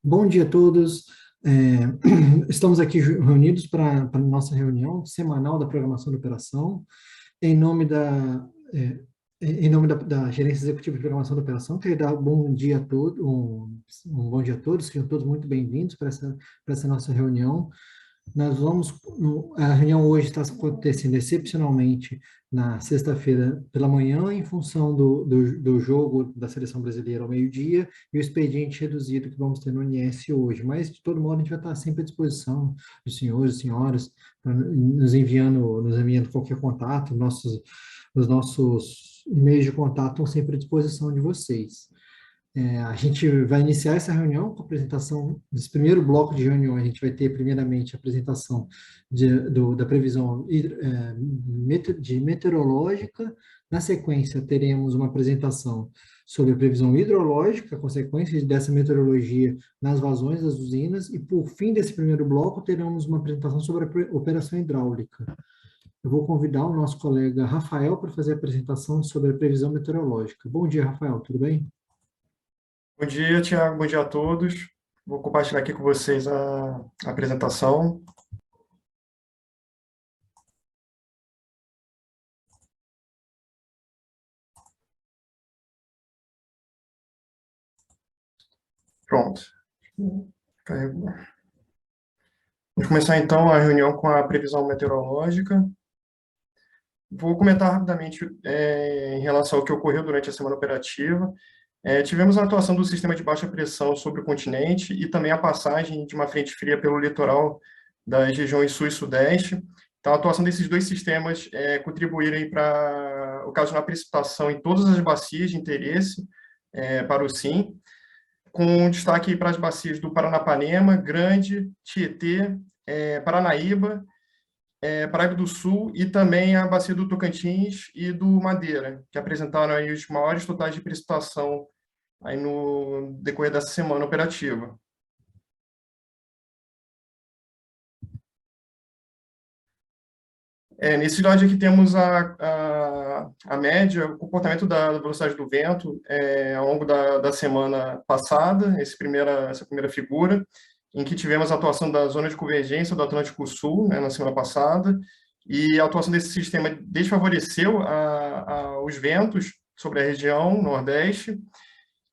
Bom dia a todos. É, Estamos aqui reunidos para a nossa reunião semanal da programação da operação. Em nome é, da Gerência Executiva de Programação da Operação, queria dar um bom dia a todos, um bom dia a todos, sejam todos muito bem-vindos para essa nossa reunião. A reunião hoje está acontecendo excepcionalmente na sexta-feira pela manhã, em função do jogo da Seleção Brasileira ao meio-dia e o expediente reduzido que vamos ter no INS hoje. Mas, de todo modo, a gente vai estar sempre à disposição dos senhores e senhoras, nos enviando qualquer contato. Os nossos e-mails de contato estão sempre à disposição de vocês. A gente vai iniciar essa reunião com a apresentação desse primeiro bloco de reunião. A gente vai ter, primeiramente, a apresentação da previsão meteorológica. Na sequência, teremos uma apresentação sobre a previsão hidrológica, consequências dessa meteorologia nas vazões das usinas. E, por fim desse primeiro bloco, teremos uma apresentação sobre a operação hidráulica. Eu vou convidar o nosso colega Rafael para fazer a apresentação sobre a previsão meteorológica. Bom dia, Rafael, tudo bem? Bom dia, Tiago. Bom dia a todos. Vou compartilhar aqui com vocês a apresentação. Pronto. Carregou. Vamos começar, então, a reunião com a previsão meteorológica. Vou comentar rapidamente em relação ao que ocorreu durante a semana operativa. Tivemos a atuação do sistema de baixa pressão sobre o continente e também a passagem de uma frente fria pelo litoral das regiões sul e sudeste. Então, a atuação desses dois sistemas contribuíram para ocasionar precipitação em todas as bacias de interesse para o SIM, com destaque para as bacias do Paranapanema, Grande, Tietê, Paranaíba, Paraíba do Sul e também a bacia do Tocantins e do Madeira, que apresentaram aí os maiores totais de precipitação aí no decorrer dessa semana operativa. Nesse slide aqui temos a média, o comportamento da velocidade do vento ao longo da semana passada, essa primeira figura, em que tivemos a atuação da zona de convergência do Atlântico Sul, né, na semana passada, e a atuação desse sistema desfavoreceu os ventos sobre a região Nordeste,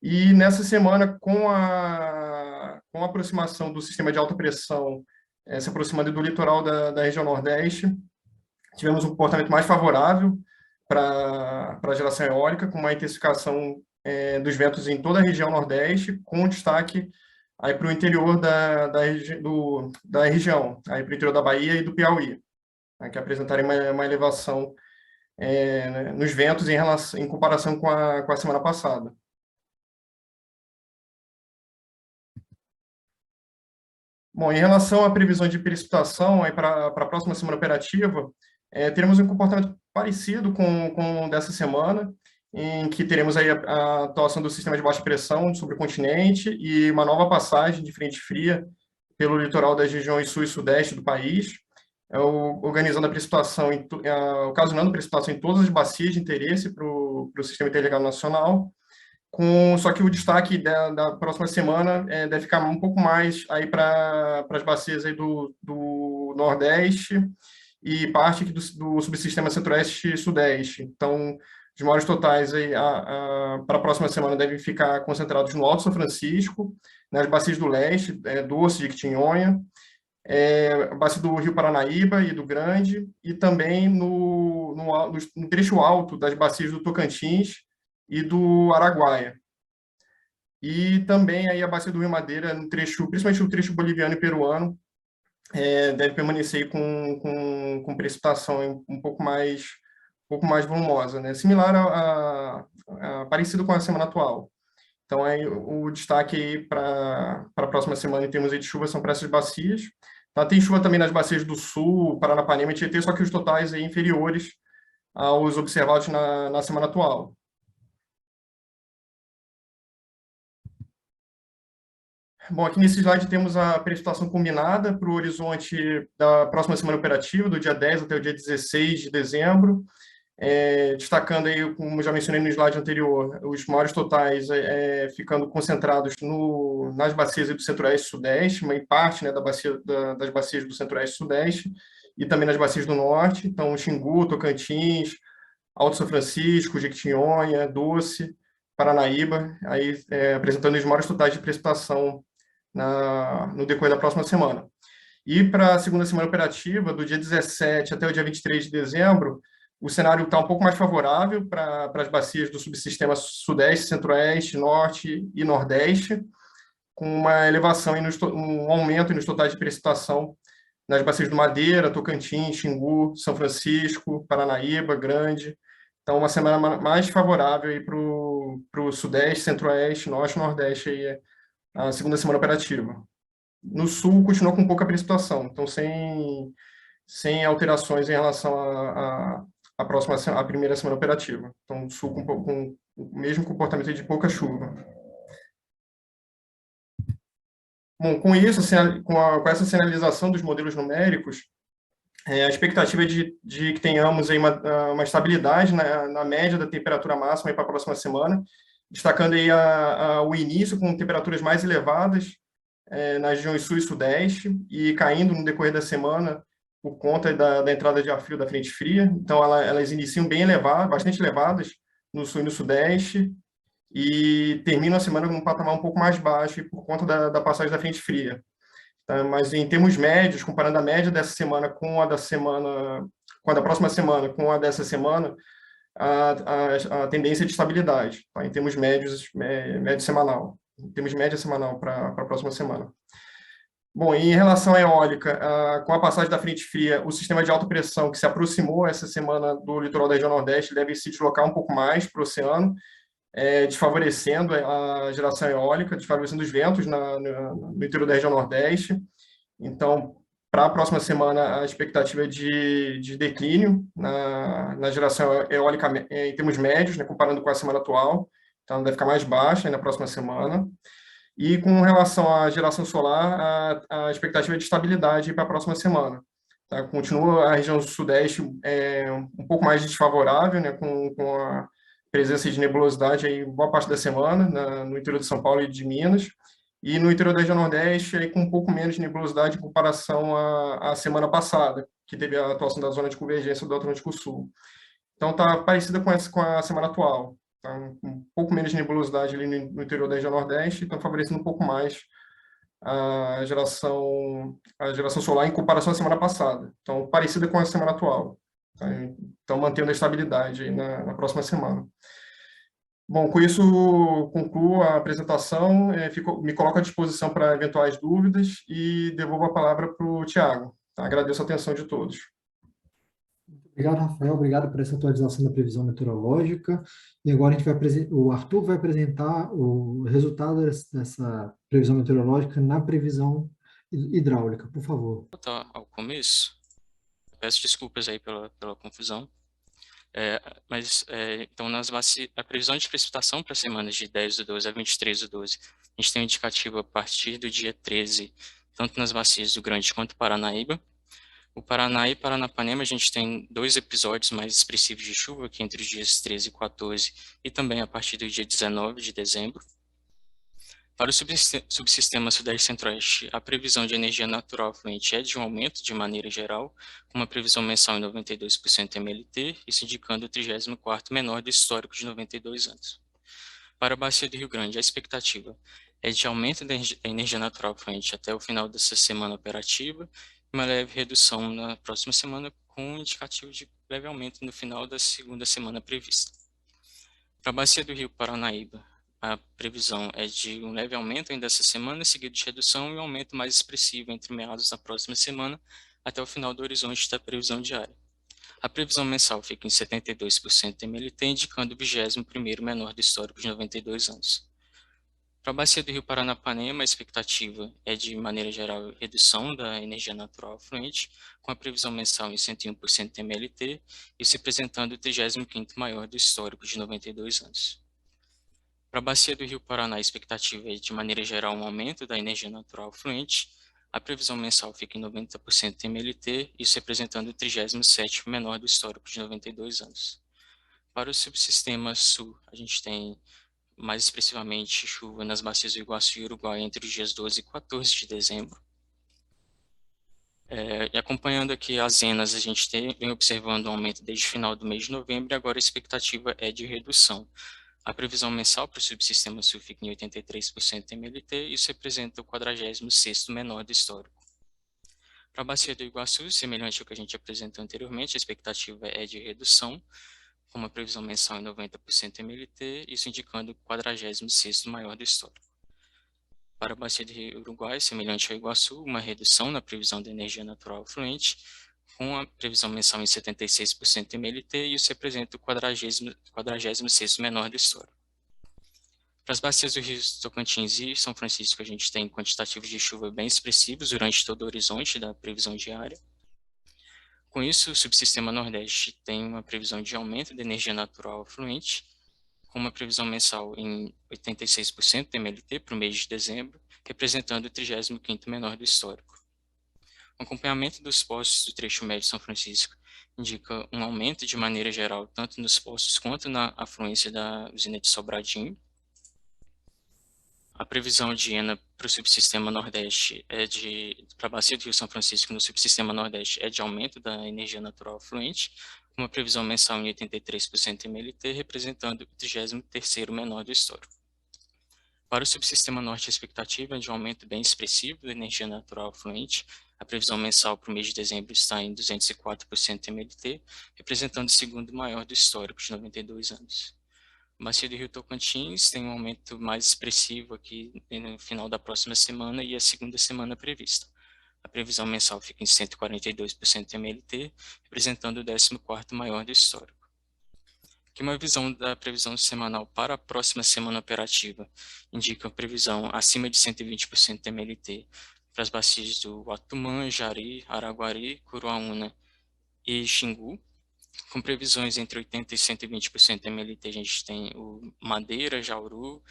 e nessa semana, com a aproximação do sistema de alta pressão, se aproximando do litoral da região Nordeste, tivemos um comportamento mais favorável para a geração eólica, com uma intensificação dos ventos em toda a região Nordeste, com destaque aí para o interior da região, aí para o interior da Bahia e do Piauí, né, que apresentarem uma elevação nos ventos em comparação com a semana passada. Bom, em relação à previsão de precipitação para a próxima semana operativa, teremos um comportamento parecido com dessa semana, em que teremos aí a atuação do sistema de baixa pressão sobre o continente e uma nova passagem de frente fria pelo litoral das regiões sul e sudeste do país, organizando a precipitação, ocasionando precipitação em todas as bacias de interesse para o sistema interligado nacional, só que o destaque da próxima semana deve ficar um pouco mais aí para as bacias aí do Nordeste e parte aqui do subsistema Centro-Oeste e Sudeste. Então, os maiores totais aí, para a próxima semana devem ficar concentrados no Alto São Francisco, nas bacias do Leste, Doce, Jequitinhonha, a bacia do Rio Paranaíba e do Grande, e também no trecho alto das bacias do Tocantins e do Araguaia. E também aí a bacia do Rio Madeira, principalmente no trecho boliviano e peruano, deve permanecer com precipitação um pouco mais volumosa, né? Similar parecido com a semana atual. Então, aí, o destaque aí para a próxima semana em termos de chuva são para essas bacias. Tá? Tem chuva também nas bacias do Sul, Paranapanema e Tietê, só que os totais aí inferiores aos observados na semana atual. Bom, aqui nesse slide temos a precipitação combinada para o horizonte da próxima semana operativa, do dia 10 até o dia 16 de dezembro. Destacando aí, como já mencionei no slide anterior, os maiores totais ficando concentrados nas bacias do Centro-Oeste e Sudeste, uma parte, né, das bacias do Centro-Oeste e Sudeste, e também nas bacias do Norte, então Xingu, Tocantins, Alto São Francisco, Jequitinhonha, Doce, Paranaíba, aí apresentando os maiores totais de precipitação no decorrer da próxima semana. E para a segunda semana operativa, do dia 17 até o dia 23 de dezembro, o cenário está um pouco mais favorável para as bacias do subsistema Sudeste, Centro-Oeste, Norte e Nordeste, com uma elevação, um aumento nos totais de precipitação nas bacias do Madeira, Tocantins, Xingu, São Francisco, Paranaíba, Grande. Então, uma semana mais favorável para o Sudeste, Centro-Oeste, Norte e Nordeste, aí, a segunda semana operativa. No Sul, continua com pouca precipitação, então sem alterações em relação à primeira semana operativa. Então, o Sul com o mesmo comportamento de pouca chuva. Bom, com isso, com essa sinalização dos modelos numéricos, a expectativa é de que tenhamos aí uma estabilidade na média da temperatura máxima para a próxima semana, destacando aí o início com temperaturas mais elevadas nas regiões Sul e Sudeste, e caindo no decorrer da semana por conta da entrada de ar frio da frente fria. Então, elas iniciam bem elevadas, bastante elevadas no Sul e no Sudeste, e terminam a semana num patamar um pouco mais baixo por conta da passagem da frente fria. Tá? Mas em termos médios, comparando a média dessa semana com a da próxima semana com a dessa semana, a tendência é de estabilidade, tá? Em termos médios, médio semanal. Em termos de média semanal para a próxima semana. Bom, em relação à eólica, com a passagem da frente fria, o sistema de alta pressão que se aproximou essa semana do litoral da região Nordeste deve se deslocar um pouco mais para o oceano, desfavorecendo a geração eólica, desfavorecendo os ventos no interior da região Nordeste. Então, para a próxima semana, a expectativa é de declínio na geração eólica em termos médios, né, comparando com a semana atual. Então, deve ficar mais baixa na próxima semana. E com relação à geração solar, a expectativa é de estabilidade para a próxima semana. Tá? Continua a região sudeste um pouco mais desfavorável, né, com a presença de nebulosidade aí boa parte da semana, no interior de São Paulo e de Minas, e no interior da região Nordeste, aí, com um pouco menos de nebulosidade em comparação à semana passada, que teve a atuação da zona de convergência do Atlântico Sul. Então, está parecida com a semana atual. Tá? Um pouco menos de nebulosidade ali no interior da região Nordeste, então favorecendo um pouco mais a geração solar em comparação à semana passada. Então, parecida com a semana atual. Tá? Então, mantendo a estabilidade aí na próxima semana. Bom, com isso, concluo a apresentação, me coloco à disposição para eventuais dúvidas e devolvo a palavra para o Tiago. Tá? Agradeço a atenção de todos. Obrigado, Rafael. Obrigado por essa atualização da previsão meteorológica. E agora o Arthur vai apresentar o resultado dessa previsão meteorológica na previsão hidráulica, por favor. Voltar ao começo. Peço desculpas aí pela confusão. Então, a previsão de precipitação para as semanas de 10 do 12 a 23 do 12, a gente tem um indicativo a partir do dia 13, tanto nas bacias do Grande quanto Paranaíba. O Paraná e Paranapanema, a gente tem 2 episódios mais expressivos de chuva, aqui entre os dias 13 e 14, e também a partir do dia 19 de dezembro. Para o subsistema Sudeste Centro-Oeste, a previsão de energia natural fluente é de um aumento de maneira geral, com uma previsão mensal em 92% MLT, isso indicando o 34º menor do histórico de 92 anos. Para a Bacia do Rio Grande, a expectativa é de aumento da energia natural fluente até o final dessa semana operativa, e uma leve redução na próxima semana, com um indicativo de leve aumento no final da segunda semana prevista. Para a Bacia do Rio Paranaíba, a previsão é de um leve aumento ainda essa semana, seguido de redução e um aumento mais expressivo entre meados da próxima semana até o final do horizonte da previsão diária. A previsão mensal fica em 72% MLT, indicando o 21º menor do histórico de 92 anos. Para a Bacia do Rio Paranapanema, a expectativa é de maneira geral redução da energia natural fluente, com a previsão mensal em 101% MLT, isso representando o 35º maior do histórico de 92 anos. Para a Bacia do Rio Paraná, a expectativa é, de maneira geral, um aumento da energia natural fluente. A previsão mensal fica em 90% MLT, isso representando o 37º menor do histórico de 92 anos. Para o subsistema sul, a gente tem mais expressivamente chuva nas bacias do Iguaçu e Uruguai entre os dias 12 e 14 de dezembro. E acompanhando aqui as zenas, a gente vem observando um aumento desde o final do mês de novembro e agora a expectativa é de redução. A previsão mensal para o subsistema sul fica em 83% MLT, isso representa o 46º menor do histórico. Para a bacia do Iguaçu, semelhante ao que a gente apresentou anteriormente, a expectativa é de redução, com uma previsão mensal em 90% MLT, isso indicando o 46º maior do histórico. Para a bacia do Rio Uruguai, semelhante ao Iguaçu, uma redução na previsão de energia natural fluente, com a previsão mensal em 76% MLT, e isso representa o 46º menor do histórico. Para as bacias do Rio Tocantins e São Francisco, a gente tem quantitativos de chuva bem expressivos durante todo o horizonte da previsão diária. Com isso, o subsistema Nordeste tem uma previsão de aumento de energia natural fluente, com uma previsão mensal em 86% MLT para o mês de dezembro, representando o 35º menor do histórico. O acompanhamento dos postos do trecho médio de São Francisco indica um aumento de maneira geral, tanto nos postos quanto na afluência da usina de Sobradinho. A previsão de ENA para o subsistema Nordeste para a bacia do Rio São Francisco no subsistema Nordeste é de aumento da energia natural fluente, com uma previsão mensal em 83% MLT, representando o 33º menor do histórico. Para o subsistema Norte, a expectativa é de um aumento bem expressivo da energia natural fluente. A previsão mensal para o mês de dezembro está em 204% MLT, representando o segundo maior do histórico de 92 anos. A bacia do Rio Tocantins tem um aumento mais expressivo aqui no final da próxima semana e a segunda semana prevista. A previsão mensal fica em 142% MLT, representando o 14º maior do histórico. Aqui uma visão da previsão semanal para a próxima semana operativa indica a previsão acima de 120% MLT para as bacias do Guatumã, Jari, Araguari, Curuaúna e Xingu. Com previsões entre 80% e 120% MLT, a gente tem o Madeira, Jauru,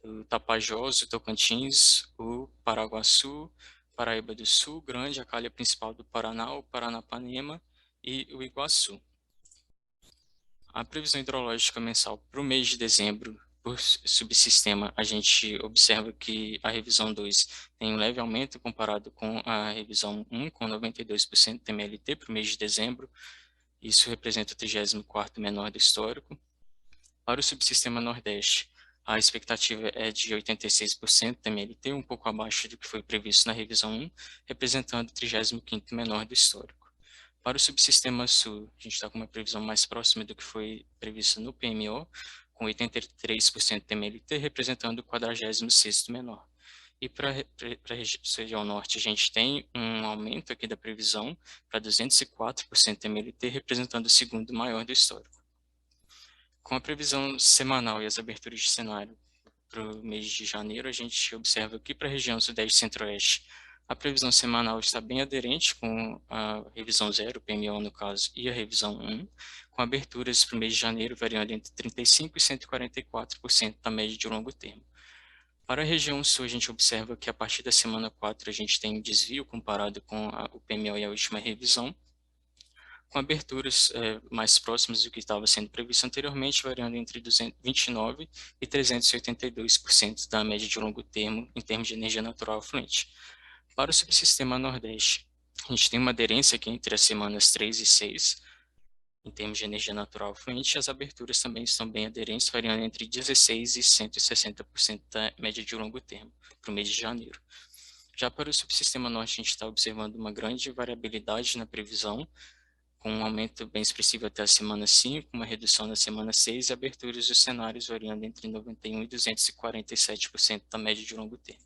o Tapajós, o Tocantins, o Paraguaçu, Paraíba do Sul, Grande, a calha principal do Paraná, o Paranapanema e o Iguaçu. A previsão hidrológica mensal para o mês de dezembro, por subsistema, a gente observa que a revisão 2 tem um leve aumento comparado com a revisão 1, com 92% MLT para o mês de dezembro. Isso representa o 34º menor do histórico. Para o subsistema Nordeste, a expectativa é de 86% MLT, um pouco abaixo do que foi previsto na revisão 1, representando o 35º menor do histórico. Para o subsistema Sul, a gente está com uma previsão mais próxima do que foi previsto no PMO, com 83% MLT, representando o 46º menor. E para a região norte, a gente tem um aumento aqui da previsão para 204% MLT, representando o segundo maior do histórico. Com a previsão semanal e as aberturas de cenário para o mês de janeiro, a gente observa aqui para a região sudeste e centro-oeste, a previsão semanal está bem aderente com a revisão 0, PMO no caso, e a revisão 1, com aberturas para o mês de janeiro variando entre 35% e 144% da média de longo termo. Para a região sul, a gente observa que a partir da semana 4 a gente tem um desvio comparado com o PMO e a última revisão, com aberturas mais próximas do que estava sendo previsto anteriormente, variando entre 29% e 382% da média de longo termo em termos de energia natural fluente. Para o subsistema Nordeste, a gente tem uma aderência aqui entre as semanas 3 e 6, em termos de energia natural fluente, as aberturas também estão bem aderentes, variando entre 16% e 160% da média de longo termo, para o mês de janeiro. Já para o subsistema norte, a gente está observando uma grande variabilidade na previsão, com um aumento bem expressivo até a semana 5, uma redução na semana 6 e aberturas dos cenários variando entre 91% e 247% da média de longo termo.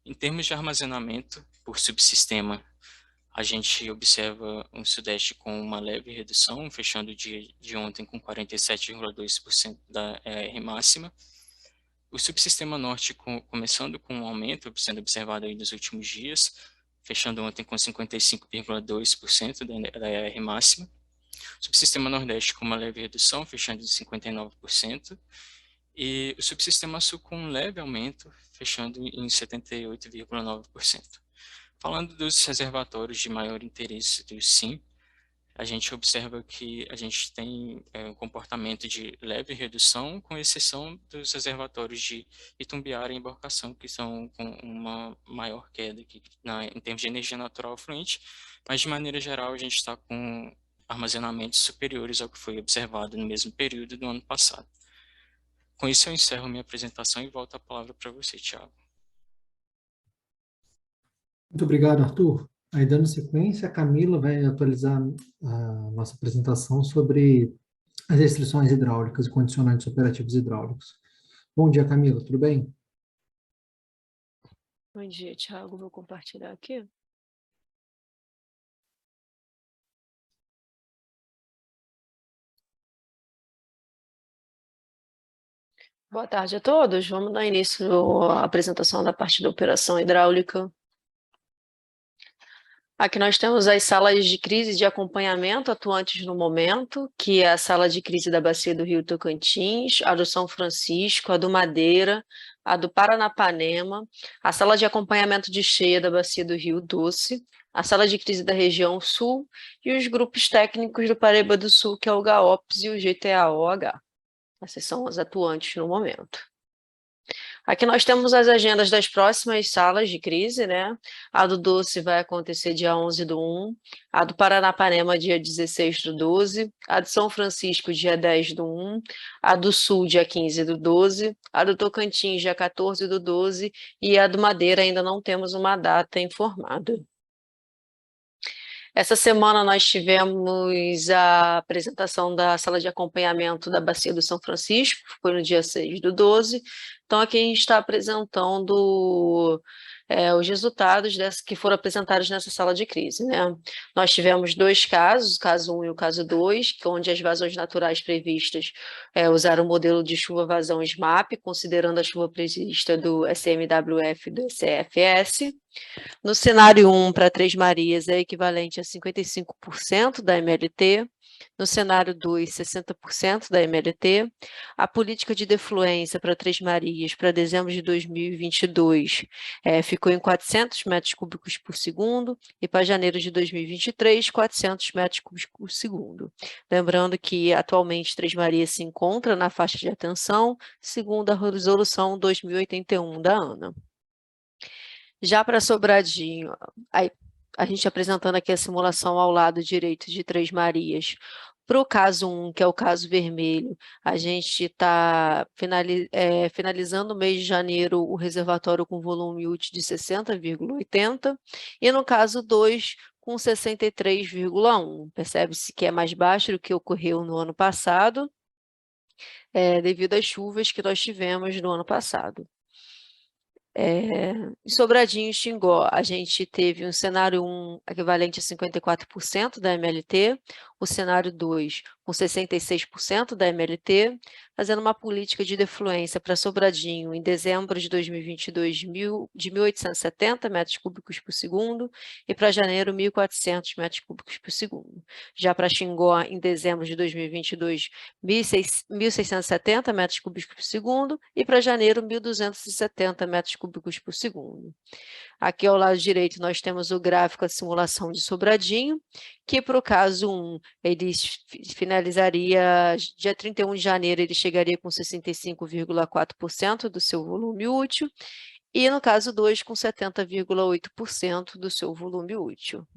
Em termos de armazenamento por subsistema, a gente observa um Sudeste com uma leve redução, fechando o dia de ontem com 47,2% da ER máxima. O subsistema Norte começando com um aumento, sendo observado aí nos últimos dias, fechando ontem com 55,2% da ER máxima. O subsistema Nordeste com uma leve redução, fechando em 59%. E o subsistema Sul com um leve aumento, fechando em 78,9%. Falando dos reservatórios de maior interesse do SIM, a gente observa que a gente tem um comportamento de leve redução, com exceção dos reservatórios de Itumbiara e Embarcação, que são com uma maior queda aqui em termos de energia natural fluente, mas de maneira geral a gente está com armazenamentos superiores ao que foi observado no mesmo período do ano passado. Com isso eu encerro minha apresentação e volto a palavra para você, Thiago. Muito obrigado, Arthur. Aí, dando sequência, a Camila vai atualizar a nossa apresentação sobre as restrições hidráulicas e condicionantes operativos hidráulicos. Bom dia, Camila, tudo bem? Bom dia, Thiago. Vou compartilhar aqui. Boa tarde a todos. Vamos dar início à apresentação da parte da operação hidráulica. Aqui nós temos as salas de crise de acompanhamento atuantes no momento, que é a sala de crise da Bacia do Rio Tocantins, a do São Francisco, a do Madeira, a do Paranapanema, a sala de acompanhamento de cheia da Bacia do Rio Doce, a sala de crise da região Sul e os grupos técnicos do Paraíba do Sul, que é o GAOPS e o GTAOH. Essas são as atuantes no momento. Aqui nós temos as agendas das próximas salas de crise, né? A do Doce vai acontecer dia 11/1, a do Paranapanema dia 16/12, a de São Francisco dia 10/1, a do Sul dia 15/12, a do Tocantins dia 14/12 e a do Madeira ainda não temos uma data informada. Essa semana nós tivemos a apresentação da sala de acompanhamento da Bacia do São Francisco, foi no dia 6/12. Então, aqui a gente está apresentando os resultados que foram apresentados nessa sala de crise, né? Nós tivemos 2 casos, o caso 1 e o caso 2, onde as vazões naturais previstas usaram o modelo de chuva-vazão SMAP, considerando a chuva prevista do SMWF e do SCFS. No cenário 1, para Três Marias, é equivalente a 55% da MLT. No cenário 2, 60% da MLT. A política de defluência para Três Marias para dezembro de 2022 ficou em 400 metros cúbicos por segundo e para janeiro de 2023, 400 metros cúbicos por segundo. Lembrando que atualmente Três Marias se encontra na faixa de atenção, segundo a resolução 2081 da ANA. Já para Sobradinho, a gente apresentando aqui a simulação ao lado direito de Três Marias. Para o caso 1, que é o caso vermelho, a gente está finalizando o mês de janeiro o reservatório com volume útil de 60,80 e no caso 2, com 63,1. Percebe-se que é mais baixo do que ocorreu no ano passado, devido às chuvas que nós tivemos no ano passado. Em Sobradinho e Xingó, a gente teve um cenário 1 equivalente a 54% da MLT, o cenário 2 com 66% da MLT, fazendo uma política de defluência para Sobradinho em dezembro de 2022 de 1.870 metros cúbicos por segundo e para janeiro 1.400 metros cúbicos por segundo. Já para Xingó, em dezembro de 2022, 1.670 metros cúbicos por segundo e para janeiro 1.270 metros cúbicos por segundo. Aqui ao lado direito nós temos o gráfico, a simulação de Sobradinho, que para o caso 1, ele finalizaria dia 31 de janeiro, ele chegaria com 65,4% do seu volume útil, e no caso 2, com 70,8% do seu volume útil.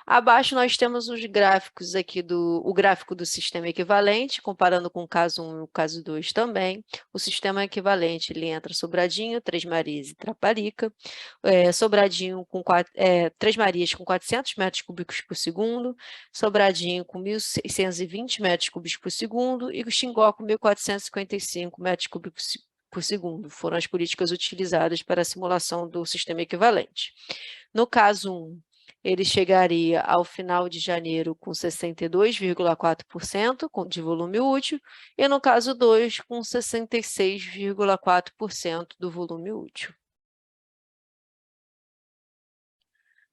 Abaixo nós temos os gráficos aqui o gráfico do sistema equivalente, comparando com o caso 1 e o caso 2 também. O sistema equivalente, ele entra Sobradinho, Três Marias e Traparica. Sobradinho com Três Marias com 400 metros cúbicos por segundo, Sobradinho com 1.620 metros cúbicos por segundo e o Xingó com 1.455 metros cúbicos por segundo. Foram as políticas utilizadas para a simulação do sistema equivalente. No caso 1, ele chegaria ao final de janeiro com 62,4% de volume útil e no caso 2 com 66,4% do volume útil.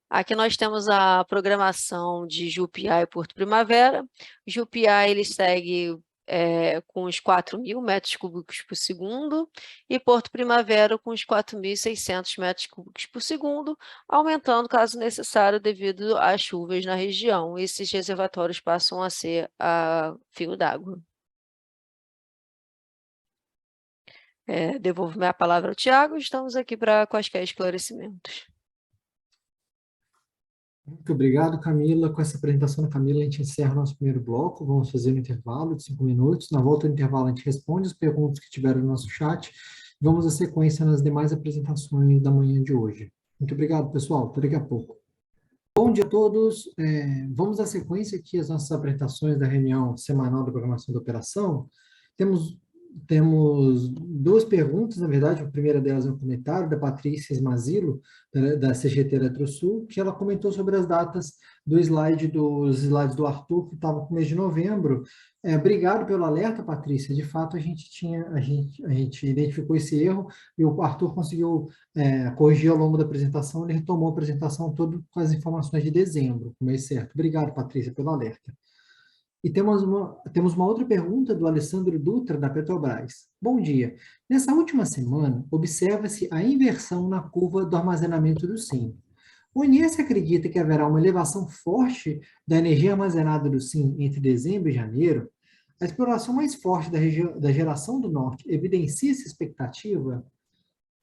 Aqui nós temos a programação de Jupiá e Porto Primavera. Jupiá ele segue com os 4.000 metros cúbicos por segundo, e Porto Primavera com os 4.600 metros cúbicos por segundo, aumentando caso necessário devido às chuvas na região. Esses reservatórios passam a ser a fio d'água. Devolvo minha palavra ao Tiago, estamos aqui para quaisquer esclarecimentos. Muito obrigado, Camila. Com essa apresentação da Camila, a gente encerra o nosso primeiro bloco. Vamos fazer um intervalo de 5 minutos. Na volta do intervalo, a gente responde as perguntas que tiveram no nosso chat. Vamos à sequência nas demais apresentações da manhã de hoje. Muito obrigado, pessoal. Até daqui a pouco. Bom dia a todos. Vamos à sequência aqui, as nossas apresentações da reunião semanal da programação da operação. Temos duas perguntas, na verdade. A primeira delas é um comentário da Patrícia Esmazilo, da CGT Eletrosul, que ela comentou sobre as datas dos slides do Arthur, que estava com o mês de novembro. Obrigado pelo alerta, Patrícia. De fato, a gente identificou esse erro e o Arthur conseguiu corrigir ao longo da apresentação. Ele retomou a apresentação toda com as informações de dezembro, o mês certo. Obrigado, Patrícia, pelo alerta. E temos uma outra pergunta do Alessandro Dutra, da Petrobras. Bom dia. Nessa última semana, observa-se a inversão na curva do armazenamento do SIM. O INS acredita que haverá uma elevação forte da energia armazenada do SIM entre dezembro e janeiro? A exploração mais forte da geração do norte evidencia essa expectativa?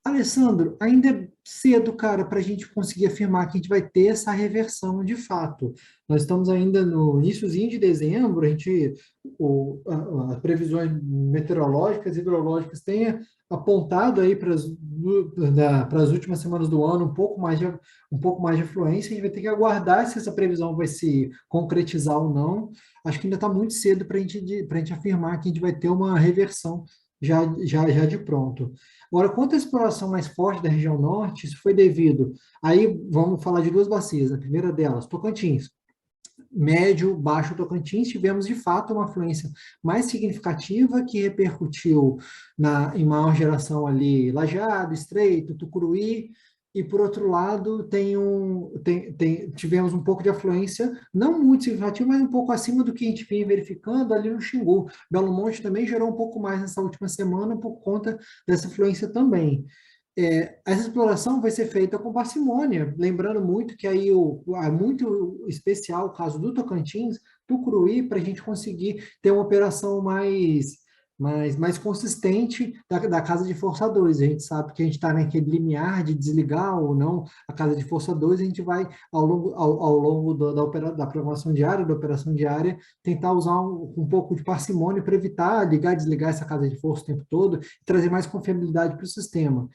Alessandro, ainda é cedo, cara, para a gente conseguir afirmar que a gente vai ter essa reversão de fato. Nós estamos ainda no iníciozinho de dezembro, as previsões meteorológicas e hidrológicas têm apontado aí para as últimas semanas do ano um pouco mais de afluência. A gente vai ter que aguardar se essa previsão vai se concretizar ou não. Acho que ainda está muito cedo para a gente afirmar que a gente vai ter uma reversão já de pronto. Agora, quanto à exploração mais forte da região norte, isso foi devido, aí vamos falar de duas bacias, a primeira delas, Tocantins. Médio, baixo Tocantins, tivemos de fato uma afluência mais significativa que repercutiu em maior geração ali, Lajeado, Estreito, Tucuruí, e por outro lado tivemos um pouco de afluência, não muito significativa, mas um pouco acima do que a gente vinha verificando ali no Xingu. Belo Monte também gerou um pouco mais nessa última semana por conta dessa afluência também. Essa exploração vai ser feita com parcimônia, lembrando muito que aí é muito especial o caso do Tocantins, Tucuruí, para a gente conseguir ter uma operação mais consistente da casa de força 2. A gente sabe que a gente está naquele limiar de desligar ou não a casa de força 2, a gente vai, ao longo da programação diária, da operação diária, tentar usar um pouco de parcimônia para evitar ligar e desligar essa casa de força o tempo todo e trazer mais confiabilidade para o sistema.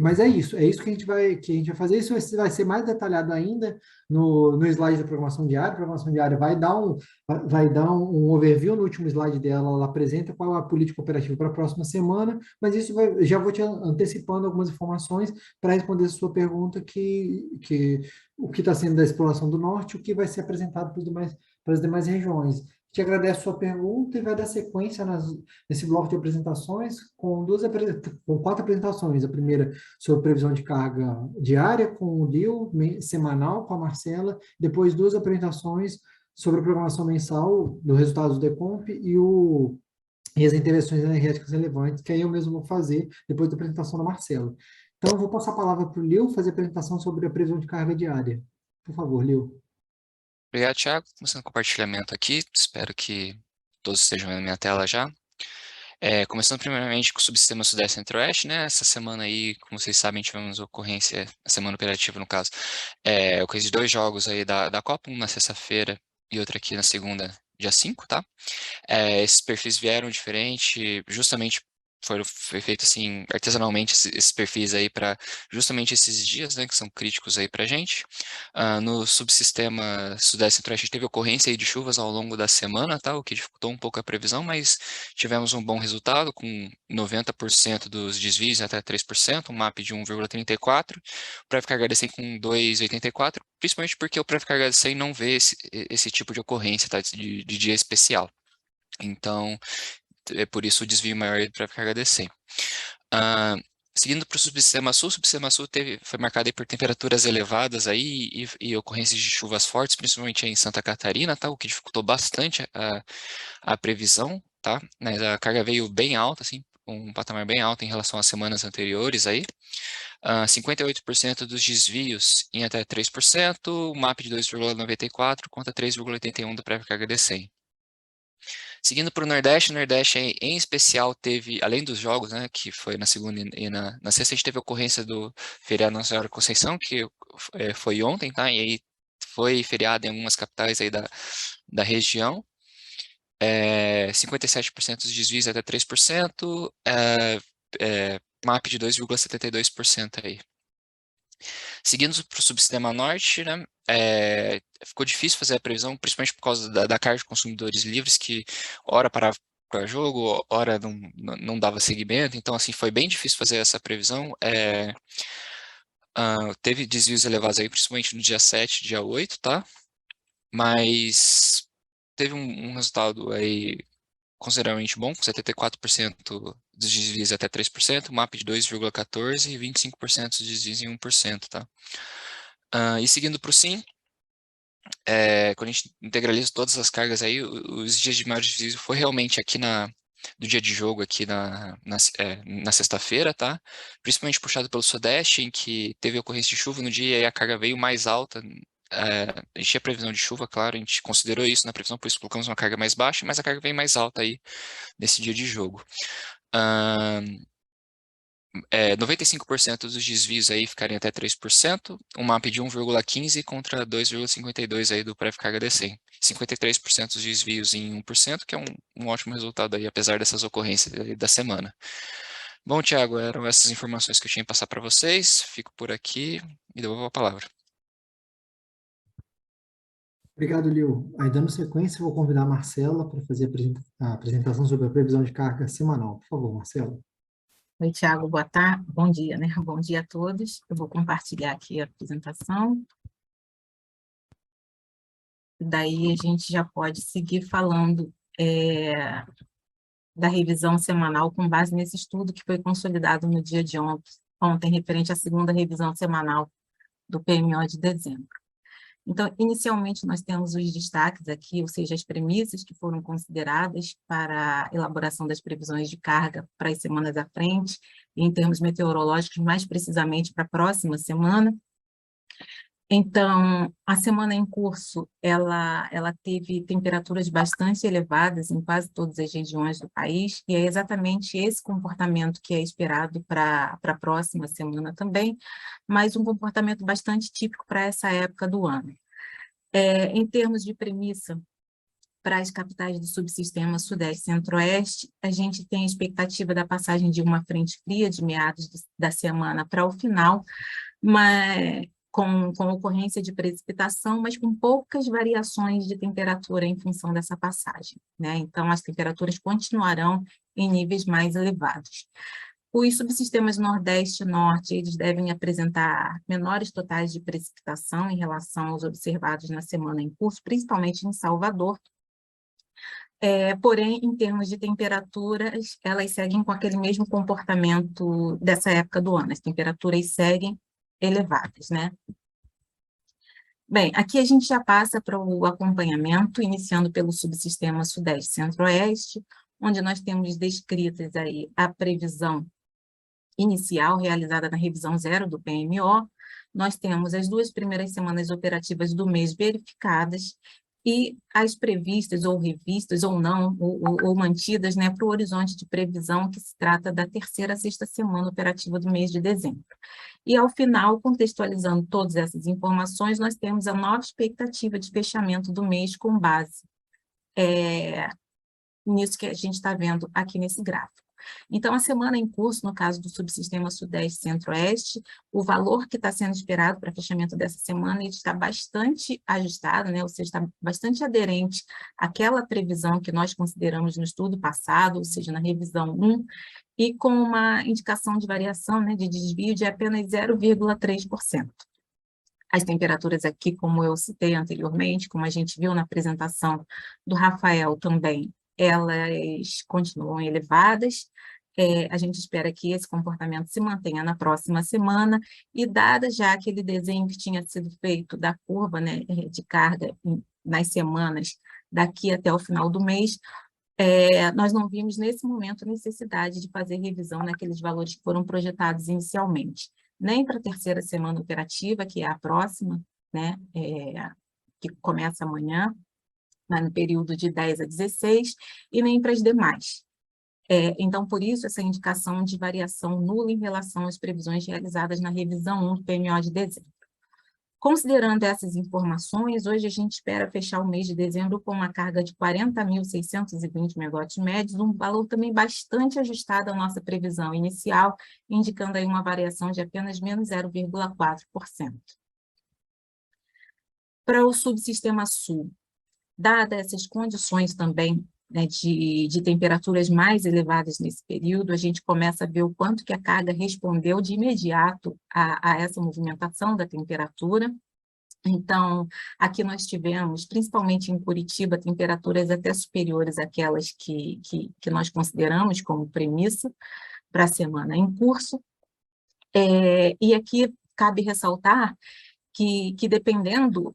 Mas é isso que a gente vai fazer. Isso vai ser mais detalhado ainda no slide da programação diária. A programação diária vai dar um overview no último slide dela. Ela apresenta qual é a política operativa para a próxima semana, mas isso já vou te antecipando algumas informações para responder a sua pergunta, que o que está sendo da exploração do norte, o que vai ser apresentado para as demais regiões. Te agradeço a sua pergunta e vai dar sequência nesse bloco de apresentações com 4 apresentações. A primeira sobre previsão de carga diária com o Lio, semanal com a Marcela, depois 2 apresentações sobre a programação mensal do resultado do Decomp e as intervenções energéticas relevantes, que aí eu mesmo vou fazer depois da apresentação da Marcela. Então, eu vou passar a palavra para o Lio fazer a apresentação sobre a previsão de carga diária. Por favor, Lio. Obrigado, Thiago. Começando o compartilhamento aqui, espero que todos estejam vendo minha tela já. Começando primeiramente com o subsistema Sudeste Centro-Oeste, né? Essa semana aí, como vocês sabem, tivemos ocorrência, a semana operativa no caso, ocorrência de 2 jogos aí da Copa, um na sexta-feira e outro aqui na segunda, dia 5, tá? Esses perfis vieram diferente, justamente foi feito assim artesanalmente esses perfis aí para justamente esses dias, né, que são críticos aí para a gente. No subsistema Sudeste Centro-Oeste teve ocorrência aí de chuvas ao longo da semana, tá, o que dificultou um pouco a previsão, mas tivemos um bom resultado com 90% dos desvios até 3%, um MAP de 1,34, o pré-carga de 100 com 2,84, principalmente porque o pré-carga de 100 não vê esse tipo de ocorrência, tá, de dia especial. Então, é por isso o desvio maior para carga DC. Seguindo para o subsistema sul foi marcado aí por temperaturas elevadas aí e ocorrências de chuvas fortes, principalmente aí em Santa Catarina, tá? O que dificultou bastante a previsão, tá? Mas a carga veio bem alta, assim, um patamar bem alto em relação às semanas anteriores aí. 58% dos desvios em até 3%, o MAP de 2,94 contra 3,81 da prévia carga de 100. Seguindo para o Nordeste em especial teve, além dos jogos, né, que foi na segunda e na sexta, a gente teve a ocorrência do feriado Nossa Senhora Conceição, que foi ontem, tá? E aí foi feriado em algumas capitais aí da região. 57% dos desvios até 3%, MAP de 2,72% aí. Seguindo para o subsistema norte, né, ficou difícil fazer a previsão, principalmente por causa da carga de consumidores livres, que ora parava para jogo, ora não dava seguimento, então assim, foi bem difícil fazer essa previsão. Teve desvios elevados aí, principalmente no dia 7, dia 8, tá? Mas teve um resultado aí consideravelmente bom, com 74% dos desvios até 3%, MAP de 2,14% e 25% dos desvios em 1%, tá? E seguindo para o SIM, quando a gente integraliza todas as cargas aí, os dias de maior desvio foi realmente aqui do dia de jogo aqui na sexta-feira, tá? Principalmente puxado pelo Sudeste, em que teve ocorrência de chuva no dia e a carga veio mais alta. A gente tinha previsão de chuva, claro, a gente considerou isso na previsão, por isso colocamos uma carga mais baixa, mas a carga veio mais alta aí nesse dia de jogo. 95% dos desvios aí ficarem até 3%, um MAP de 1,15 contra 2,52 aí do prévio carga de 100. 53% dos desvios em 1%, que é um ótimo resultado aí, apesar dessas ocorrências aí da semana. Bom, Thiago, eram essas informações que eu tinha que passar para vocês. Fico por aqui e devolvo a palavra. Obrigado, Lio. Aí, dando sequência, eu vou convidar a Marcela para fazer a apresentação sobre a previsão de carga semanal. Por favor, Marcela. Oi, Thiago, boa tarde, bom dia, né? Bom dia a todos. Eu vou compartilhar aqui a apresentação. Daí a gente já pode seguir falando da revisão semanal com base nesse estudo que foi consolidado no dia de ontem, referente à segunda revisão semanal do PMO de dezembro. Então, inicialmente, nós temos os destaques aqui, ou seja, as premissas que foram consideradas para a elaboração das previsões de carga para as semanas à frente, e em termos meteorológicos, mais precisamente para a próxima semana. Então, a semana em curso, ela teve temperaturas bastante elevadas em quase todas as regiões do país, e é exatamente esse comportamento que é esperado para a próxima semana também, mas um comportamento bastante típico para essa época do ano. Em termos de premissa, para as capitais do subsistema Sudeste e Centro-Oeste, a gente tem a expectativa da passagem de uma frente fria de meados da semana para o final, mas com ocorrência de precipitação, mas com poucas variações de temperatura em função dessa passagem, né? Então, as temperaturas continuarão em níveis mais elevados. Os subsistemas Nordeste e Norte, eles devem apresentar menores totais de precipitação em relação aos observados na semana em curso, principalmente em Salvador. Porém, em termos de temperaturas, elas seguem com aquele mesmo comportamento dessa época do ano. As temperaturas seguem elevadas, né? Bem, aqui a gente já passa para o acompanhamento, iniciando pelo subsistema Sudeste e Centro-Oeste, onde nós temos descritas aí a previsão inicial realizada na revisão 0 do PMO. Nós temos as 2 primeiras semanas operativas do mês verificadas e as previstas ou revistas ou não, ou mantidas, né, para o horizonte de previsão que se trata da 3ª a 6ª semana operativa do mês de dezembro. E, ao final, contextualizando todas essas informações, nós temos a nova expectativa de fechamento do mês com base nisso que a gente está vendo aqui nesse gráfico. Então, a semana em curso, no caso do subsistema Sudeste e Centro-Oeste, o valor que está sendo esperado para fechamento dessa semana, ele está bastante ajustado, né? Ou seja, está bastante aderente àquela previsão que nós consideramos no estudo passado, ou seja, na revisão 1, e com uma indicação de variação, né, de desvio de apenas 0,3%. As temperaturas aqui, como eu citei anteriormente, como a gente viu na apresentação do Rafael também, elas continuam elevadas, A gente espera que esse comportamento se mantenha na próxima semana, e dada já aquele desenho que tinha sido feito da curva, né, de carga nas semanas daqui até o final do mês, nós não vimos nesse momento necessidade de fazer revisão naqueles valores que foram projetados inicialmente, nem para a terceira semana operativa, que é a próxima, né, que começa amanhã, no período de 10 a 16, e nem para as demais. Então, por isso, essa indicação de variação nula em relação às previsões realizadas na revisão 1 do PMO de dezembro. Considerando essas informações, hoje a gente espera fechar o mês de dezembro com uma carga de 40.620 megawatts médios, um valor também bastante ajustado à nossa previsão inicial, indicando aí uma variação de apenas menos 0,4%. Para o subsistema sul, dadas essas condições também, né, de temperaturas mais elevadas nesse período, a gente começa a ver o quanto que a carga respondeu de imediato a essa movimentação da temperatura. Então, aqui nós tivemos, principalmente em Curitiba, temperaturas até superiores àquelas que nós consideramos como premissa para a semana em curso. E aqui cabe ressaltar que dependendo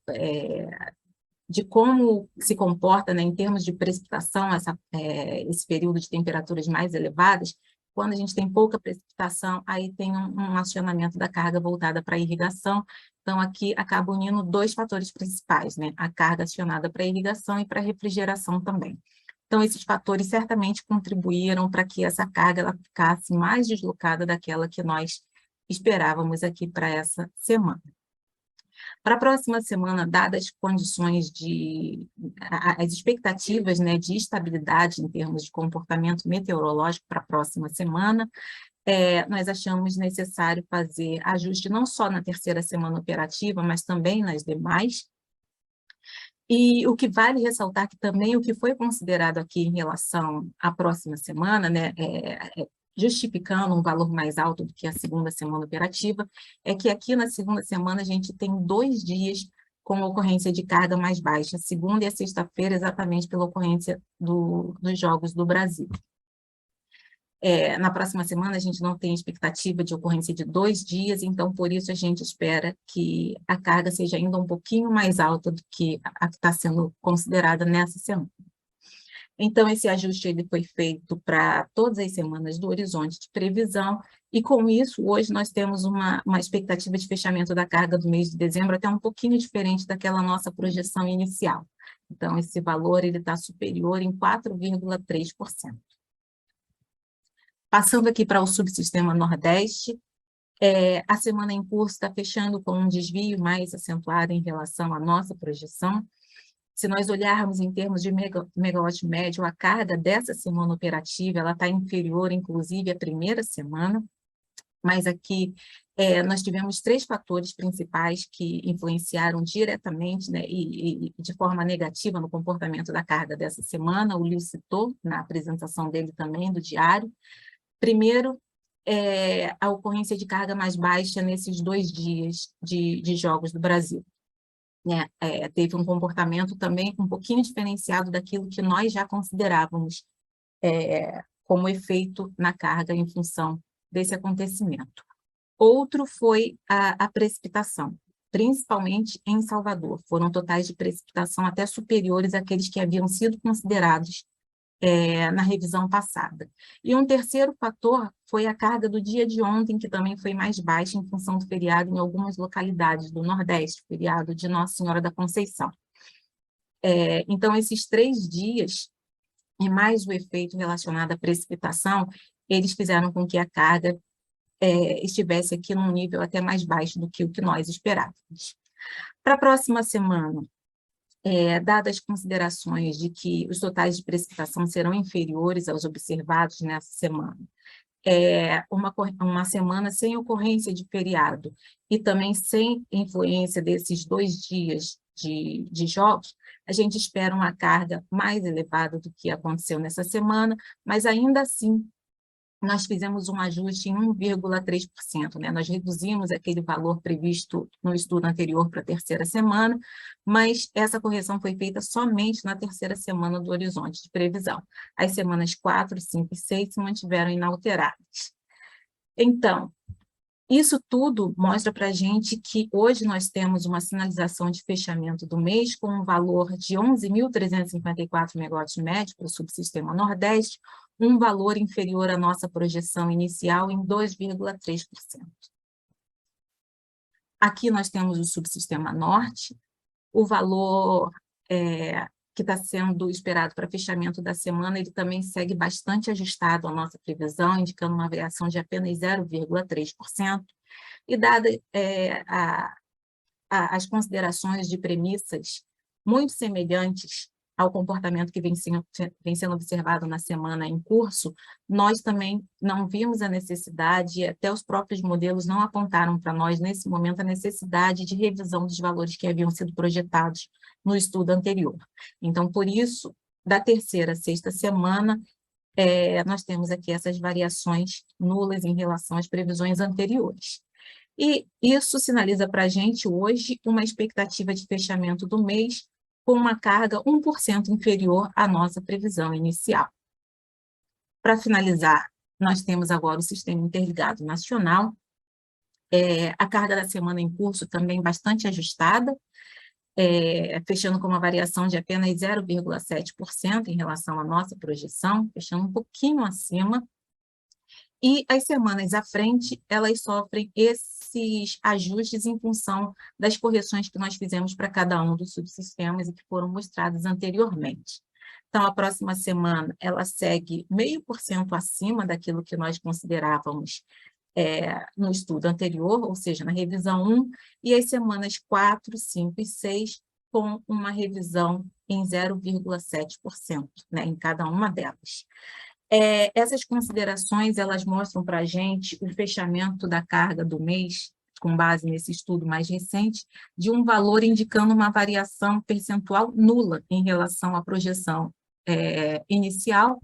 de como se comporta, né, em termos de precipitação, esse período de temperaturas mais elevadas, quando a gente tem pouca precipitação, aí tem um acionamento da carga voltada para a irrigação. Então, aqui acaba unindo dois fatores principais, né, a carga acionada para a irrigação e para a refrigeração também. Então, esses fatores certamente contribuíram para que essa carga ela ficasse mais deslocada daquela que nós esperávamos aqui para essa semana. Para a próxima semana, dadas as condições as expectativas, né, de estabilidade em termos de comportamento meteorológico para a próxima semana, nós achamos necessário fazer ajuste não só na terceira semana operativa, mas também nas demais. E o que vale ressaltar que também o que foi considerado aqui em relação à próxima semana, né, justificando um valor mais alto do que a segunda semana operativa, é que aqui na segunda semana a gente tem 2 dias com ocorrência de carga mais baixa, segunda e a sexta-feira, exatamente pela ocorrência dos Jogos do Brasil. Na próxima semana a gente não tem expectativa de ocorrência de 2 dias, então por isso a gente espera que a carga seja ainda um pouquinho mais alta do que a que está sendo considerada nessa semana. Então, esse ajuste ele foi feito para todas as semanas do horizonte de previsão, e com isso, hoje nós temos uma expectativa de fechamento da carga do mês de dezembro até um pouquinho diferente daquela nossa projeção inicial. Então, esse valor está superior em 4,3%. Passando aqui para o subsistema Nordeste, a semana em curso está fechando com um desvio mais acentuado em relação à nossa projeção. Se nós olharmos em termos de megawatt médio, a carga dessa semana operativa ela está inferior, inclusive, à primeira semana, mas aqui nós tivemos 3 fatores principais que influenciaram diretamente, né, e de forma negativa no comportamento da carga dessa semana. O Liu citou na apresentação dele também, do diário. Primeiro, a ocorrência de carga mais baixa nesses 2 dias de Jogos do Brasil. Teve um comportamento também um pouquinho diferenciado daquilo que nós já considerávamos como efeito na carga em função desse acontecimento. Outro foi a precipitação, principalmente em Salvador. Foram totais de precipitação até superiores àqueles que haviam sido considerados na revisão passada. E um terceiro fator foi a carga do dia de ontem, que também foi mais baixa em função do feriado em algumas localidades do Nordeste, feriado de Nossa Senhora da Conceição. Então, esses 3 dias, e mais o efeito relacionado à precipitação, eles fizeram com que a carga estivesse aqui num nível até mais baixo do que o que nós esperávamos. Para a próxima semana, dadas as considerações de que os totais de precipitação serão inferiores aos observados nessa semana, uma semana sem ocorrência de feriado e também sem influência desses 2 dias de jogos, a gente espera uma carga mais elevada do que aconteceu nessa semana, mas ainda assim nós fizemos um ajuste em 1,3%, né? Nós reduzimos aquele valor previsto no estudo anterior para a terceira semana, mas essa correção foi feita somente na terceira semana do horizonte de previsão. As semanas 4, 5 e 6 se mantiveram inalteradas. Então, isso tudo mostra para a gente que hoje nós temos uma sinalização de fechamento do mês com um valor de 11.354 megawatts médio para o subsistema Nordeste, um valor inferior à nossa projeção inicial em 2,3%. Aqui nós temos o subsistema Norte, o valor que está sendo esperado para fechamento da semana, ele também segue bastante ajustado à nossa previsão, indicando uma variação de apenas 0,3%, e dada as considerações de premissas muito semelhantes ao comportamento que vem sendo observado na semana em curso, nós também não vimos a necessidade, e até os próprios modelos não apontaram para nós, nesse momento, a necessidade de revisão dos valores que haviam sido projetados no estudo anterior. Então, por isso, da terceira à sexta semana, nós temos aqui essas variações nulas em relação às previsões anteriores. E isso sinaliza para a gente, hoje, uma expectativa de fechamento do mês com uma carga 1% inferior à nossa previsão inicial. Para finalizar, nós temos agora o Sistema Interligado Nacional, a carga da semana em curso também bastante ajustada, fechando com uma variação de apenas 0,7% em relação à nossa projeção, fechando um pouquinho acima, e as semanas à frente, elas sofrem esses ajustes em função das correções que nós fizemos para cada um dos subsistemas e que foram mostrados anteriormente. Então, a próxima semana, ela segue 0,5% acima daquilo que nós considerávamos no estudo anterior, ou seja, na revisão 1, e as semanas 4, 5 e 6 com uma revisão em 0,7%, né, em cada uma delas. Essas considerações, elas mostram para a gente o fechamento da carga do mês, com base nesse estudo mais recente, de um valor indicando uma variação percentual nula em relação à projeção inicial,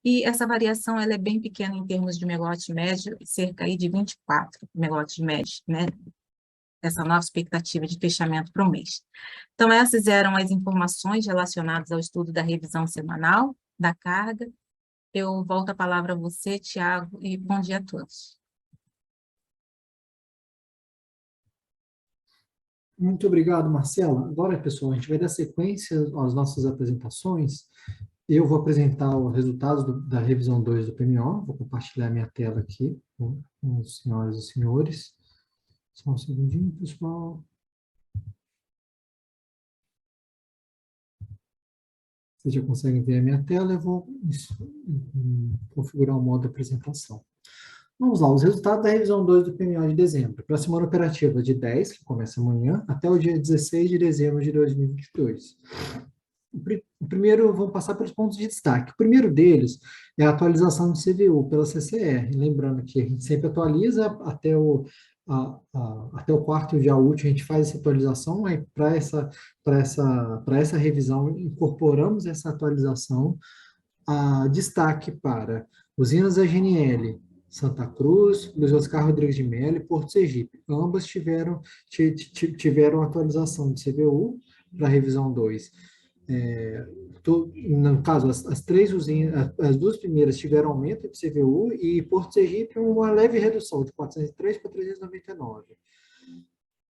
e essa variação ela é bem pequena em termos de megawatts médio, cerca aí de 24 megawatts médios, né? Essa nova expectativa de fechamento para o mês. Então, essas eram as informações relacionadas ao estudo da revisão semanal da carga. Eu volto a palavra a você, Tiago, e bom dia a todos. Muito obrigado, Marcela. Agora, pessoal, a gente vai dar sequência às nossas apresentações. Eu vou apresentar os resultados da revisão 2 do PMO, vou compartilhar minha tela aqui com os senhoras e senhores. Só um segundinho, pessoal. Vocês já conseguem ver a minha tela, eu vou configurar o modo de apresentação. Vamos lá, os resultados da revisão 2 do PMO de dezembro, para a semana operativa de 10, que começa amanhã, até o dia 16 de dezembro de 2022. O primeiro, vamos passar pelos pontos de destaque. O primeiro deles é a atualização do CVU pela CCR. Lembrando que a gente sempre atualiza até o quarto dia útil, a gente faz essa atualização, aí para essa revisão incorporamos essa atualização, destaque para usinas da GNL, Santa Cruz, Luiz Oscar Rodrigues de Mello e Porto Sergipe. Ambas tiveram atualização de CVU para a revisão 2. No caso, as três usinas, as duas primeiras tiveram aumento de CVU e Porto Sergipe uma leve redução de 403 para 399.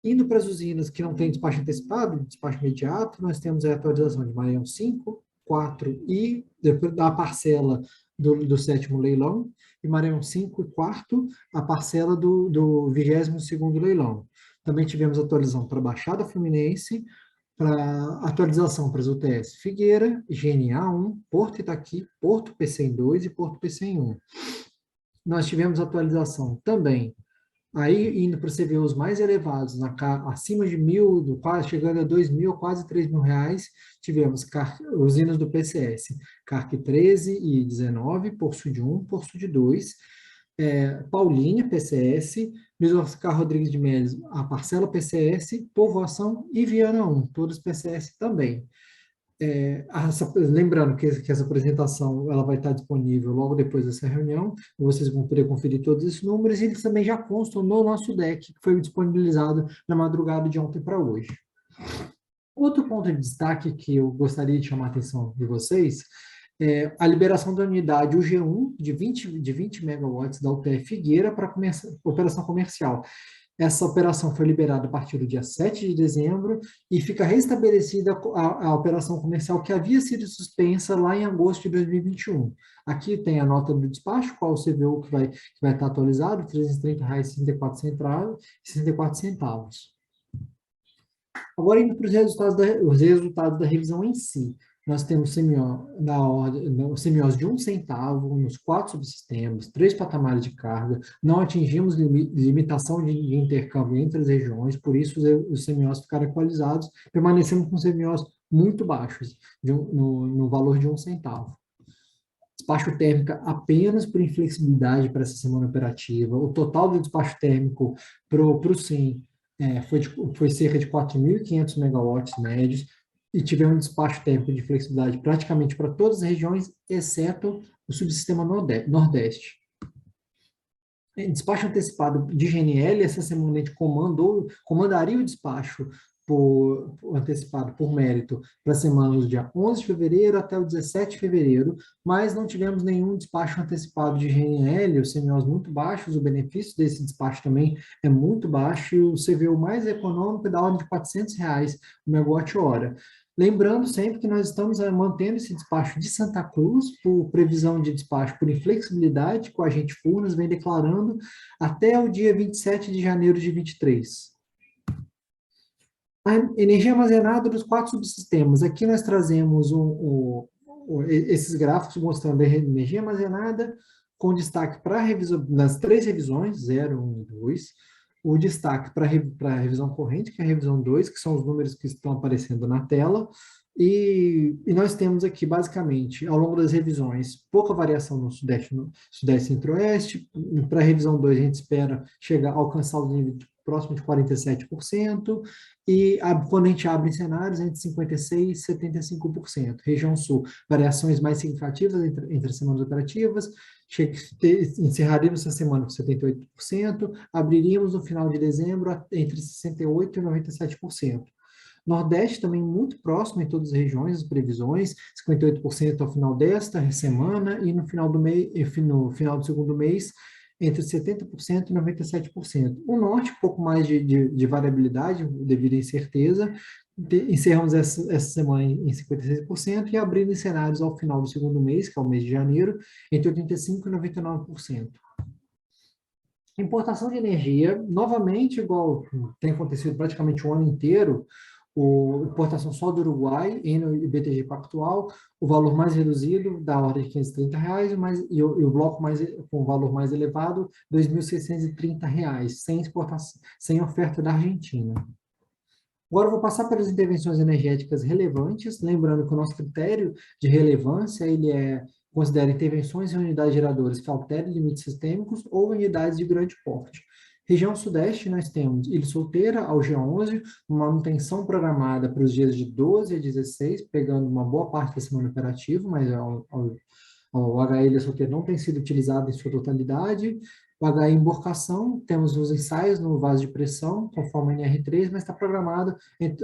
Indo para as usinas que não têm despacho antecipado, despacho imediato, nós temos a atualização de Maranhão 5, 4 e da parcela do 7º leilão, e Maranhão 5 e 4, a parcela do 22º leilão. Também tivemos atualização para a Baixada Fluminense, para atualização para as UTS Figueira, GNA 1, Porto Itaqui, Porto PCM 2 e Porto PCM 1. Nós tivemos atualização também, aí indo para os CVUs mais elevados, acima de 1.000, quase chegando a 2.000, quase 3.000 reais, tivemos usinas do PCS, CARC 13 e 19, Porçude 1, Porçude 2, Paulínia, PCS, Luiz Oscar Rodrigues de Mello, a parcela PCS, Povoação e Viana 1, todos PCS também. lembrando que essa apresentação ela vai estar disponível logo depois dessa reunião, vocês vão poder conferir todos esses números, e eles também já constam no nosso deck, que foi disponibilizado na madrugada de ontem para hoje. Outro ponto de destaque que eu gostaria de chamar a atenção de vocês é a liberação da unidade UG1 de 20 megawatts da UTE Figueira para operação comercial. Essa operação foi liberada a partir do dia 7 de dezembro e fica restabelecida a operação comercial que havia sido suspensa lá em agosto de 2021. Aqui tem a nota do despacho, qual você vê que vai estar atualizado, R$ 330,64 centavos. Agora, indo para os resultados da revisão em si. Nós temos semiós de 1 centavo nos 4 subsistemas, 3 patamares de carga, não atingimos limitação de intercâmbio entre as regiões, por isso os semiós ficaram equalizados, permanecendo com semiós muito baixos, no valor de 1 centavo. Despacho térmica apenas por inflexibilidade para essa semana operativa. O total do despacho térmico para o SIM foi cerca de 4.500 megawatts médios, e tivemos um despacho térmico de flexibilidade praticamente para todas as regiões, exceto o subsistema Nordeste. Despacho antecipado de GNL, essa semana a gente comandaria o despacho antecipado por mérito para a semana do dia 11 de fevereiro até o 17 de fevereiro, mas não tivemos nenhum despacho antecipado de GNL, os CMOs muito baixos, o benefício desse despacho também é muito baixo, e o CVU mais econômico é da ordem de R$ 400 o megawatt-hora. Lembrando sempre que nós estamos mantendo esse despacho de Santa Cruz, por previsão de despacho por inflexibilidade, que o agente Furnas vem declarando até o dia 27 de janeiro de 2023. A energia armazenada dos 4 subsistemas. Aqui nós trazemos esses gráficos mostrando a energia armazenada, com destaque para nas 3 revisões, 0, 1 e 2, o destaque para a revisão corrente, que é a revisão 2, que são os números que estão aparecendo na tela, e nós temos aqui, basicamente, ao longo das revisões, pouca variação no Sudeste e Centro-Oeste. Para a revisão 2, a gente espera alcançar o nível próximo de 47%, e quando a gente abre em cenários, entre 56% e 75%. Região Sul, variações mais significativas entre as semanas operativas, encerraríamos essa semana com 78%, abriríamos no final de dezembro entre 68% e 97%. Nordeste também muito próximo em todas as regiões, as previsões, 58% ao final desta semana, e no final do segundo mês, entre 70% e 97%. O Norte, um pouco mais de variabilidade, devido à incerteza, encerramos essa semana em 56% e abrindo em cenários ao final do segundo mês, que é o mês de janeiro, entre 85% e 99%. Importação de energia, novamente, igual tem acontecido praticamente o ano inteiro, importação só do Uruguai, no IBTG Pactual, o valor mais reduzido, da ordem de R$ 530, e o bloco com o valor mais elevado, R$ 2.630, sem oferta da Argentina. Agora eu vou passar para as intervenções energéticas relevantes, lembrando que o nosso critério de relevância, considera intervenções em unidades geradoras que alterem limites sistêmicos ou unidades de grande porte. Região Sudeste, nós temos Ilha Solteira, ao G11, uma manutenção programada para os dias de 12 a 16, pegando uma boa parte da semana operativa, mas o HE Ilha Solteira não tem sido utilizado em sua totalidade. O HE Emborcação, temos os ensaios no vaso de pressão, conforme a NR3, mas está programado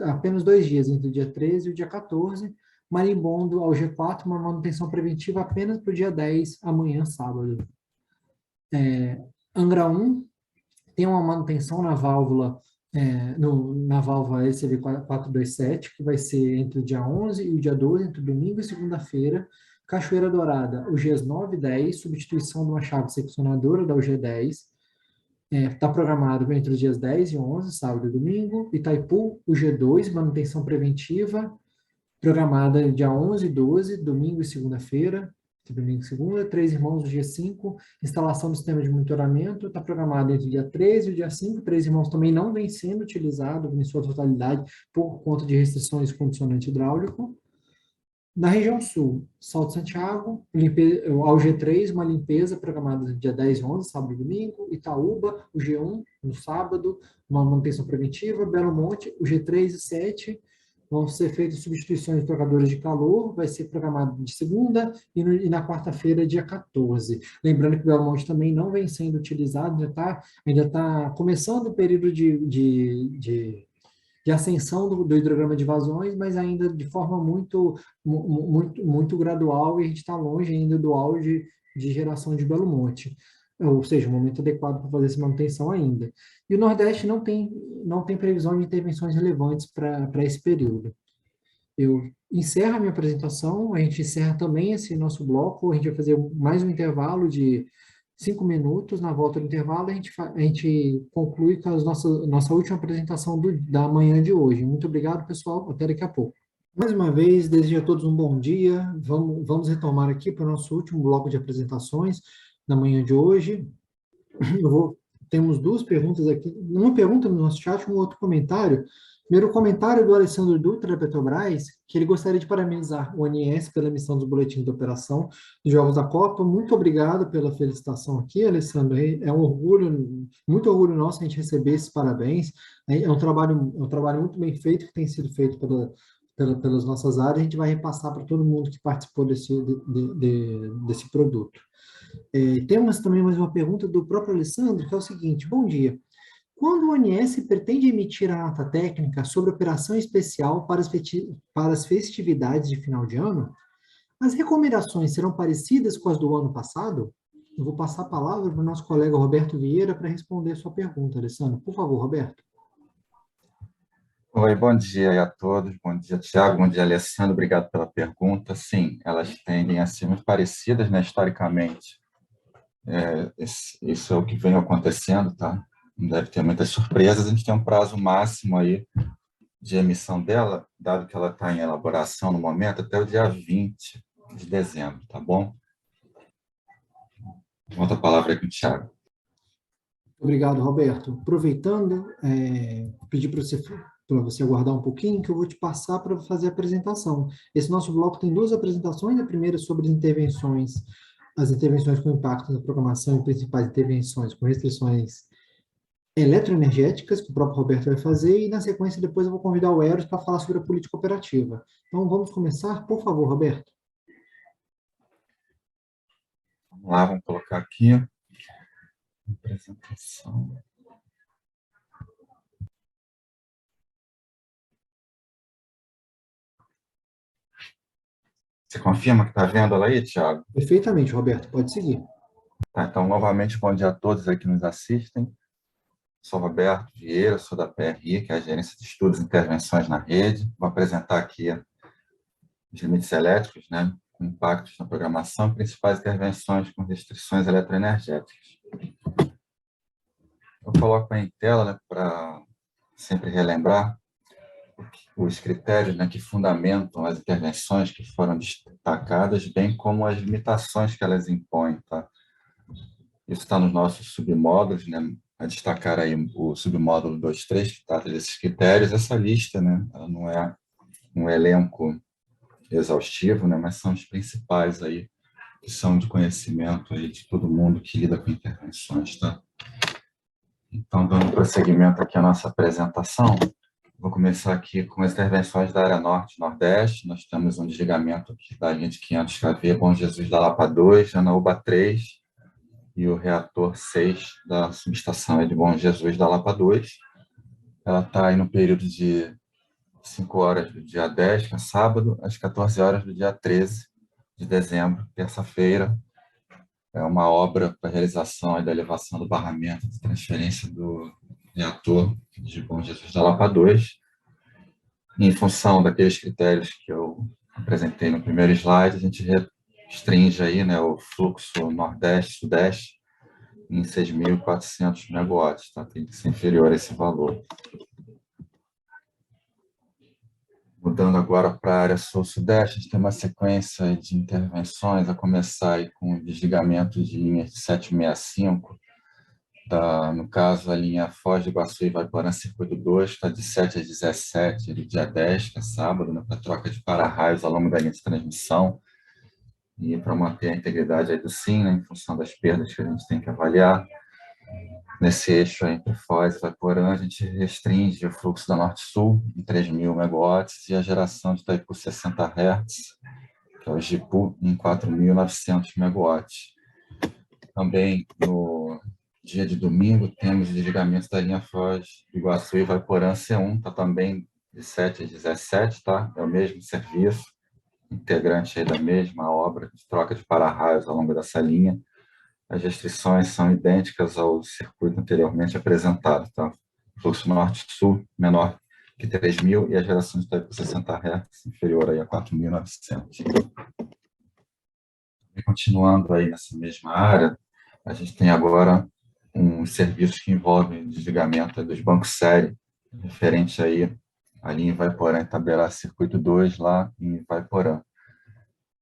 apenas 2 dias, entre o dia 13 e o dia 14. Marimbondo, ao G4, uma manutenção preventiva apenas para o dia 10, amanhã, sábado. Angra 1, tem uma manutenção na válvula, na válvula LCV 427, que vai ser entre o dia 11 e o dia 12, entre domingo e segunda-feira. Cachoeira Dourada, os dias 9 e 10, substituição de uma chave seccionadora da UG10. Está programado entre os dias 10 e 11, sábado e domingo. Itaipu, o G2, manutenção preventiva, programada dia 11 e 12, domingo e segunda-feira. Domingo e segunda, 3 Irmãos, o dia 5, instalação do sistema de monitoramento, está programado entre o dia 13 e o dia 5, 3 Irmãos também não vem sendo utilizado em sua totalidade por conta de restrições de condicionante hidráulico. Na região sul, Salto Santiago, ao G3, uma limpeza programada no dia 10 e 11, sábado e domingo. Itaúba, o G1, no sábado, uma manutenção preventiva. Belo Monte, o G3 e 7, vão ser feitas substituições de trocadores de calor, vai ser programado de segunda e na quarta-feira, dia 14. Lembrando que o Belmonte também não vem sendo utilizado, ainda tá começando o período de ascensão do hidrograma de vazões, mas ainda de forma muito gradual, e a gente está longe ainda do auge de geração de Belo Monte, ou seja, o momento adequado para fazer essa manutenção ainda. E o Nordeste não tem previsão de intervenções relevantes para esse período. Eu encerro a minha apresentação, a gente encerra também esse nosso bloco, a gente vai fazer mais um intervalo de 5 minutos. Na volta do intervalo, a gente conclui com a nossa última apresentação da manhã de hoje. Muito obrigado, pessoal. Até daqui a pouco. Mais uma vez, desejo a todos um bom dia. Vamos retomar aqui para o nosso último bloco de apresentações na manhã de hoje. Temos duas perguntas aqui. Uma pergunta no nosso chat, um outro comentário. Primeiro, o comentário do Alessandro Dutra, da Petrobras, que ele gostaria de parabenizar o ONS pela emissão dos boletins de operação dos Jogos da Copa. Muito obrigado pela felicitação aqui, Alessandro. É um orgulho, muito orgulho nosso a gente receber esses parabéns. É um trabalho muito bem feito, que tem sido feito pelas nossas áreas. A gente vai repassar para todo mundo que participou desse produto. Temos também mais uma pergunta do próprio Alessandro, que é o seguinte: bom dia. Quando o ONS pretende emitir a nota técnica sobre operação especial para as festividades de final de ano, as recomendações serão parecidas com as do ano passado? Eu vou passar a palavra para o nosso colega Roberto Vieira para responder a sua pergunta, Alessandro. Por favor, Roberto. Oi, bom dia aí a todos. Bom dia, Tiago. Bom dia, Alessandro. Obrigado pela pergunta. Sim, elas tendem a ser muito parecidas, né, historicamente. Isso é o que vem acontecendo, tá? Não deve ter muitas surpresas. A gente tem um prazo máximo aí de emissão dela, dado que ela está em elaboração no momento, até o dia 20 de dezembro, tá bom? Volta a palavra aí com o Tiago. Obrigado, Roberto. Aproveitando, pedir para você aguardar um pouquinho, que eu vou te passar para fazer a apresentação. Esse nosso bloco tem duas apresentações. A primeira sobre as intervenções com impacto na programação e principais intervenções com restrições eletroenergéticas, que o próprio Roberto vai fazer, e na sequência depois eu vou convidar o Eros para falar sobre a política operativa. Então vamos começar, por favor, Roberto. Vamos lá, vamos colocar aqui a apresentação. Você confirma que está vendo ela aí, Tiago? Perfeitamente, Roberto, pode seguir. Tá, então, novamente, bom dia a todos aí que nos assistem. Sou Roberto Vieira, sou da PRI, que é a Gerência de Estudos e Intervenções na Rede. Vou apresentar aqui os limites elétricos, né, com impactos na programação e principais intervenções com restrições eletroenergéticas. Eu coloco aí em tela, né, para sempre relembrar os critérios, né, que fundamentam as intervenções que foram destacadas, bem como as limitações que elas impõem, tá? Isso está nos nossos submódulos, né? A destacar aí o submódulo 2.3, que trata desses critérios. Essa lista, né, ela não é um elenco exaustivo, né, mas são os principais aí, que são de conhecimento aí de todo mundo que lida com intervenções, tá? Então, dando prosseguimento aqui à nossa apresentação, vou começar aqui com as intervenções da área norte e nordeste. Nós temos um desligamento aqui da linha de 500 kV Bom Jesus da Lapa 2, Janaúba 3, e o reator 6 da subestação de Bom Jesus da Lapa 2. Ela está aí no período de 5 horas do dia 10, que é sábado, às 14 horas do dia 13 de dezembro, terça-feira. É uma obra para realização da elevação do barramento de transferência do reator de Bom Jesus da Lapa 2. Em função daqueles critérios que eu apresentei no primeiro slide, a gente restringe aí, né, o fluxo nordeste-sudeste em 6.400 megawatts, tá? Tem que ser inferior a esse valor. Mudando agora para a área sul-sudeste, a gente tem uma sequência de intervenções, a começar aí com o desligamento de linhas de 765, no caso a linha Foz do Iguaçu e Ivaiporã Circuito 2, está de 7 às 17, do dia 10, que é sábado, né, para troca de para-raios ao longo da linha de transmissão, e para manter a integridade aí do SIM, né, em função das perdas que a gente tem que avaliar. Nesse eixo aí, entre Foz e Voiporã, a gente restringe o fluxo da Norte-Sul em 3.000 megawatts e a geração de Itaipu 60 Hz, que é o GIPU, em 4.900 megawatts. Também, no dia de domingo, temos o desligamento da linha Foz do Iguaçu e Voiporã C1, está também de 7 às 17, tá? É o mesmo serviço, integrante aí da mesma obra de troca de para-raios ao longo dessa linha. As restrições são idênticas ao circuito anteriormente apresentado, tá? Fluxo norte-sul menor que 3.000 e a geração de Itaipu 60 Hz inferior aí a 4.900. E continuando aí nessa mesma área, a gente tem agora uns serviços que envolvem desligamento dos bancos série, referente aí à linha Voiporã Itaberá, circuito 2, lá em Voiporã.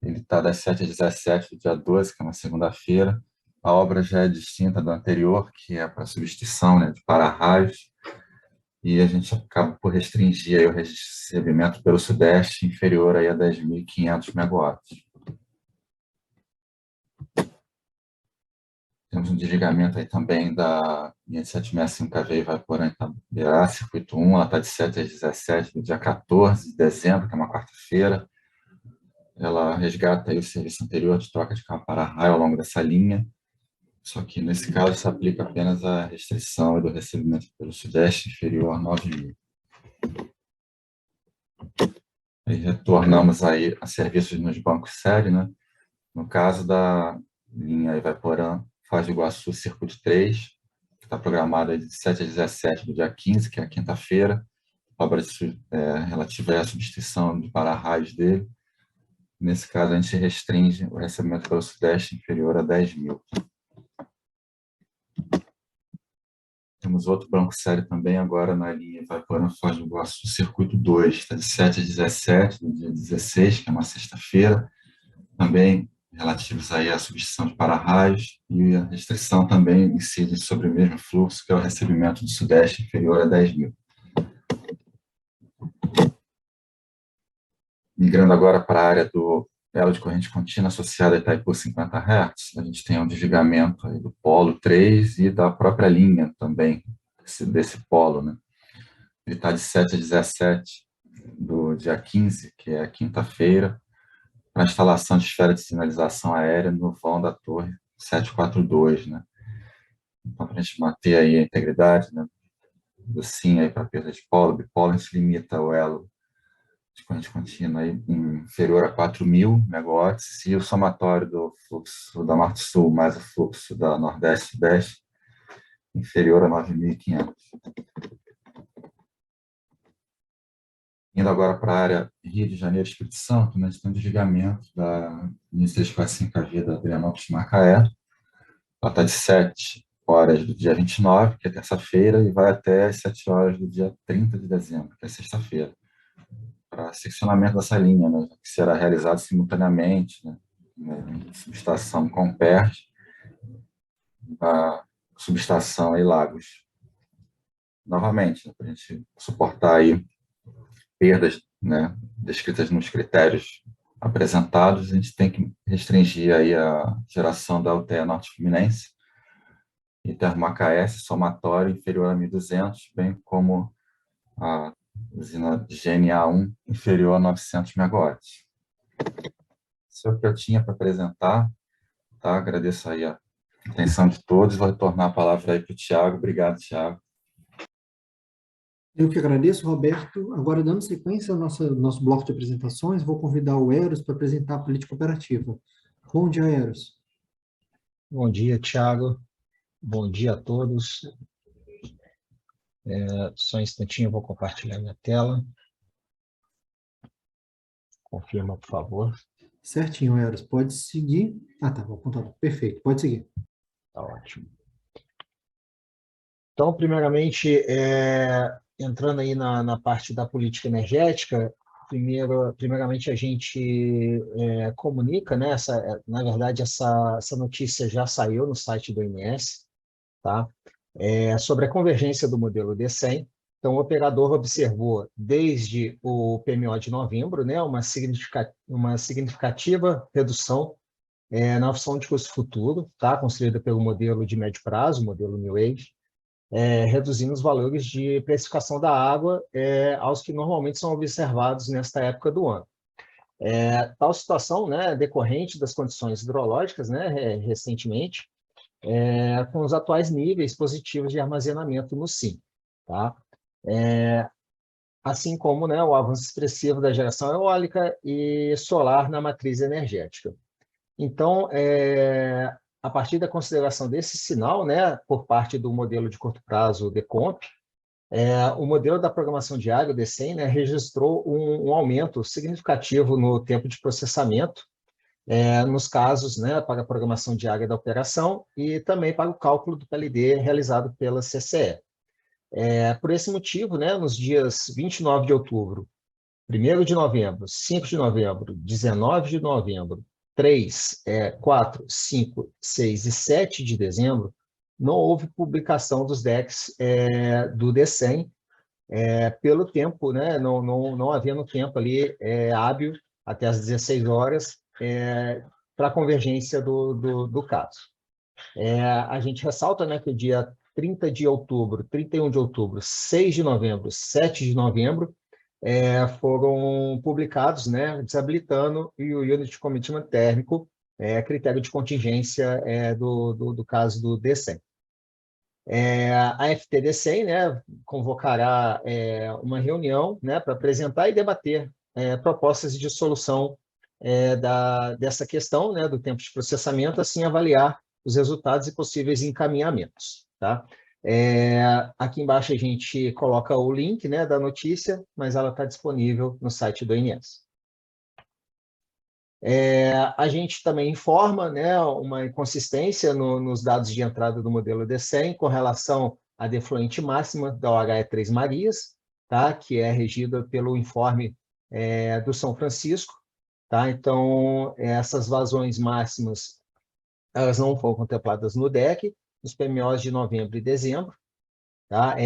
Ele está das 7 às 17 do dia 12, que é uma segunda-feira. A obra já é distinta da anterior, que é para substituição, né, de para-raios, e a gente acaba por restringir aí o recebimento pelo Sudeste inferior aí a 10.500 megawatts. Temos um desligamento aí também da linha de 765 kV Voiporã Itaberá, circuito 1, ela está de 7 às 17 do dia 14 de dezembro, que é uma quarta-feira. Ela resgata aí o serviço anterior de troca de cabo para-raio ao longo dessa linha. Só que, nesse caso, se aplica apenas a restrição do recebimento pelo Sudeste inferior a 9.000. E retornamos aí a serviços nos bancos série, né? No caso da linha Voiporã Foz do Iguaçu, circuito 3, que está programada de 7 a 17 do dia 15, que é a quinta-feira, obra relativa à substituição de para-raios dele. Nesse caso, a gente restringe o recebimento pelo Sudeste inferior a 10.000. Temos outro banco série também, agora na linha Voiporã Foz do Iguaçu, circuito 2, está de 7 a 17, no dia 16, que é uma sexta-feira, também relativos aí à substituição de para-raios, e a restrição também incide sobre o mesmo fluxo, que é o recebimento do Sudeste inferior a 10.000. Migrando agora para a área do elo de corrente contínua associada a Itaipu 50 Hz, a gente tem um desligamento aí do polo 3 e da própria linha também, desse polo, né? Ele está de 7 a 17 do dia 15, que é a quinta-feira, para a instalação de esfera de sinalização aérea no vão da torre 742, né? Então, para a gente manter aí a integridade, né, do SIM aí para perda de polo, bipolo, a gente limita o elo de corrente contínua aí inferior a 4.000 megawatts, e o somatório do fluxo da Norte-Sul mais o fluxo da Nordeste-Sudeste inferior a 9.500. Indo agora para a área Rio de Janeiro e Espírito Santo, nós temos um desligamento da linha 345 kV da Adrianópolis Macaé. Ela está de 7 horas do dia 29, que é terça-feira, e vai até as 7 horas do dia 30 de dezembro, que é sexta-feira, para seccionamento dessa linha, né, que será realizado simultaneamente, né, subestação com PERJ, a subestação aí Lagos. Novamente, né, para a gente suportar aí perdas, né, descritas nos critérios apresentados, a gente tem que restringir aí a geração da UTE Norte Fluminense e Termomacaé, somatório inferior a 1.200, bem como a usina de GNA1 inferior a 900 megawatts. Isso é o que eu tinha para apresentar, tá? Agradeço aí a atenção de todos, vou retornar a palavra aí para o Thiago. Obrigado, Thiago. Eu que agradeço, Roberto. Agora, dando sequência ao nosso bloco de apresentações, vou convidar o Eros para apresentar a política operativa. Bom dia, Eros. Bom dia, Thiago. Bom dia a todos. Só um instantinho, eu vou compartilhar minha tela. Confirma, por favor. Certinho, Eros. Pode seguir. Ah, tá, vou apontar. Perfeito, pode seguir. Tá ótimo. Então, primeiramente, entrando aí na parte da política energética, primeiramente a gente comunica, né? Na verdade, essa notícia já saiu no site do ONS, tá? Sobre a convergência do modelo D100. Então, o operador observou, desde o PMO de novembro, né, uma significativa redução na opção de custo futuro, tá? Construída pelo modelo de médio prazo, o modelo New Age, reduzindo os valores de precificação da água aos que normalmente são observados nesta época do ano. Tal situação, né, decorrente das condições hidrológicas, né, recentemente, com os atuais níveis positivos de armazenamento no SIM, tá? Assim como, né, o avanço expressivo da geração eólica e solar na matriz energética. Então, a partir da consideração desse sinal, né, por parte do modelo de curto prazo, o DECOMP, o modelo da programação diária, o DCEM, né, registrou um aumento significativo no tempo de processamento, nos casos, né, para a programação diária da operação e também para o cálculo do PLD realizado pela CCE. Por esse motivo, né, nos dias 29 de outubro, 1º de novembro, 5 de novembro, 19 de novembro, 3, 4, 5, 6 e 7 de dezembro, não houve publicação dos DECs do DCEM, pelo tempo, né, não havendo tempo ali hábil até às 16 horas para a convergência do caso. A gente ressalta, né, que o dia 30 de outubro, 31 de outubro, 6 de novembro, 7 de novembro, foram publicados, né, desabilitando o Unit Commitment térmico, critério de contingência do caso do DCEM. A FTDCEM, né, convocará uma reunião, né, para apresentar e debater propostas de solução dessa questão, né, do tempo de processamento, assim avaliar os resultados e possíveis encaminhamentos, tá? Aqui embaixo a gente coloca o link, né, da notícia, mas ela está disponível no site do ONS. A gente também informa, né, uma inconsistência nos dados de entrada do modelo DCEM com relação à defluente máxima da OHE 3 Marias, tá, que é regida pelo informe do São Francisco. Tá? Então, essas vazões máximas elas não foram contempladas no DEC, nos PMOs de novembro e dezembro. Tá?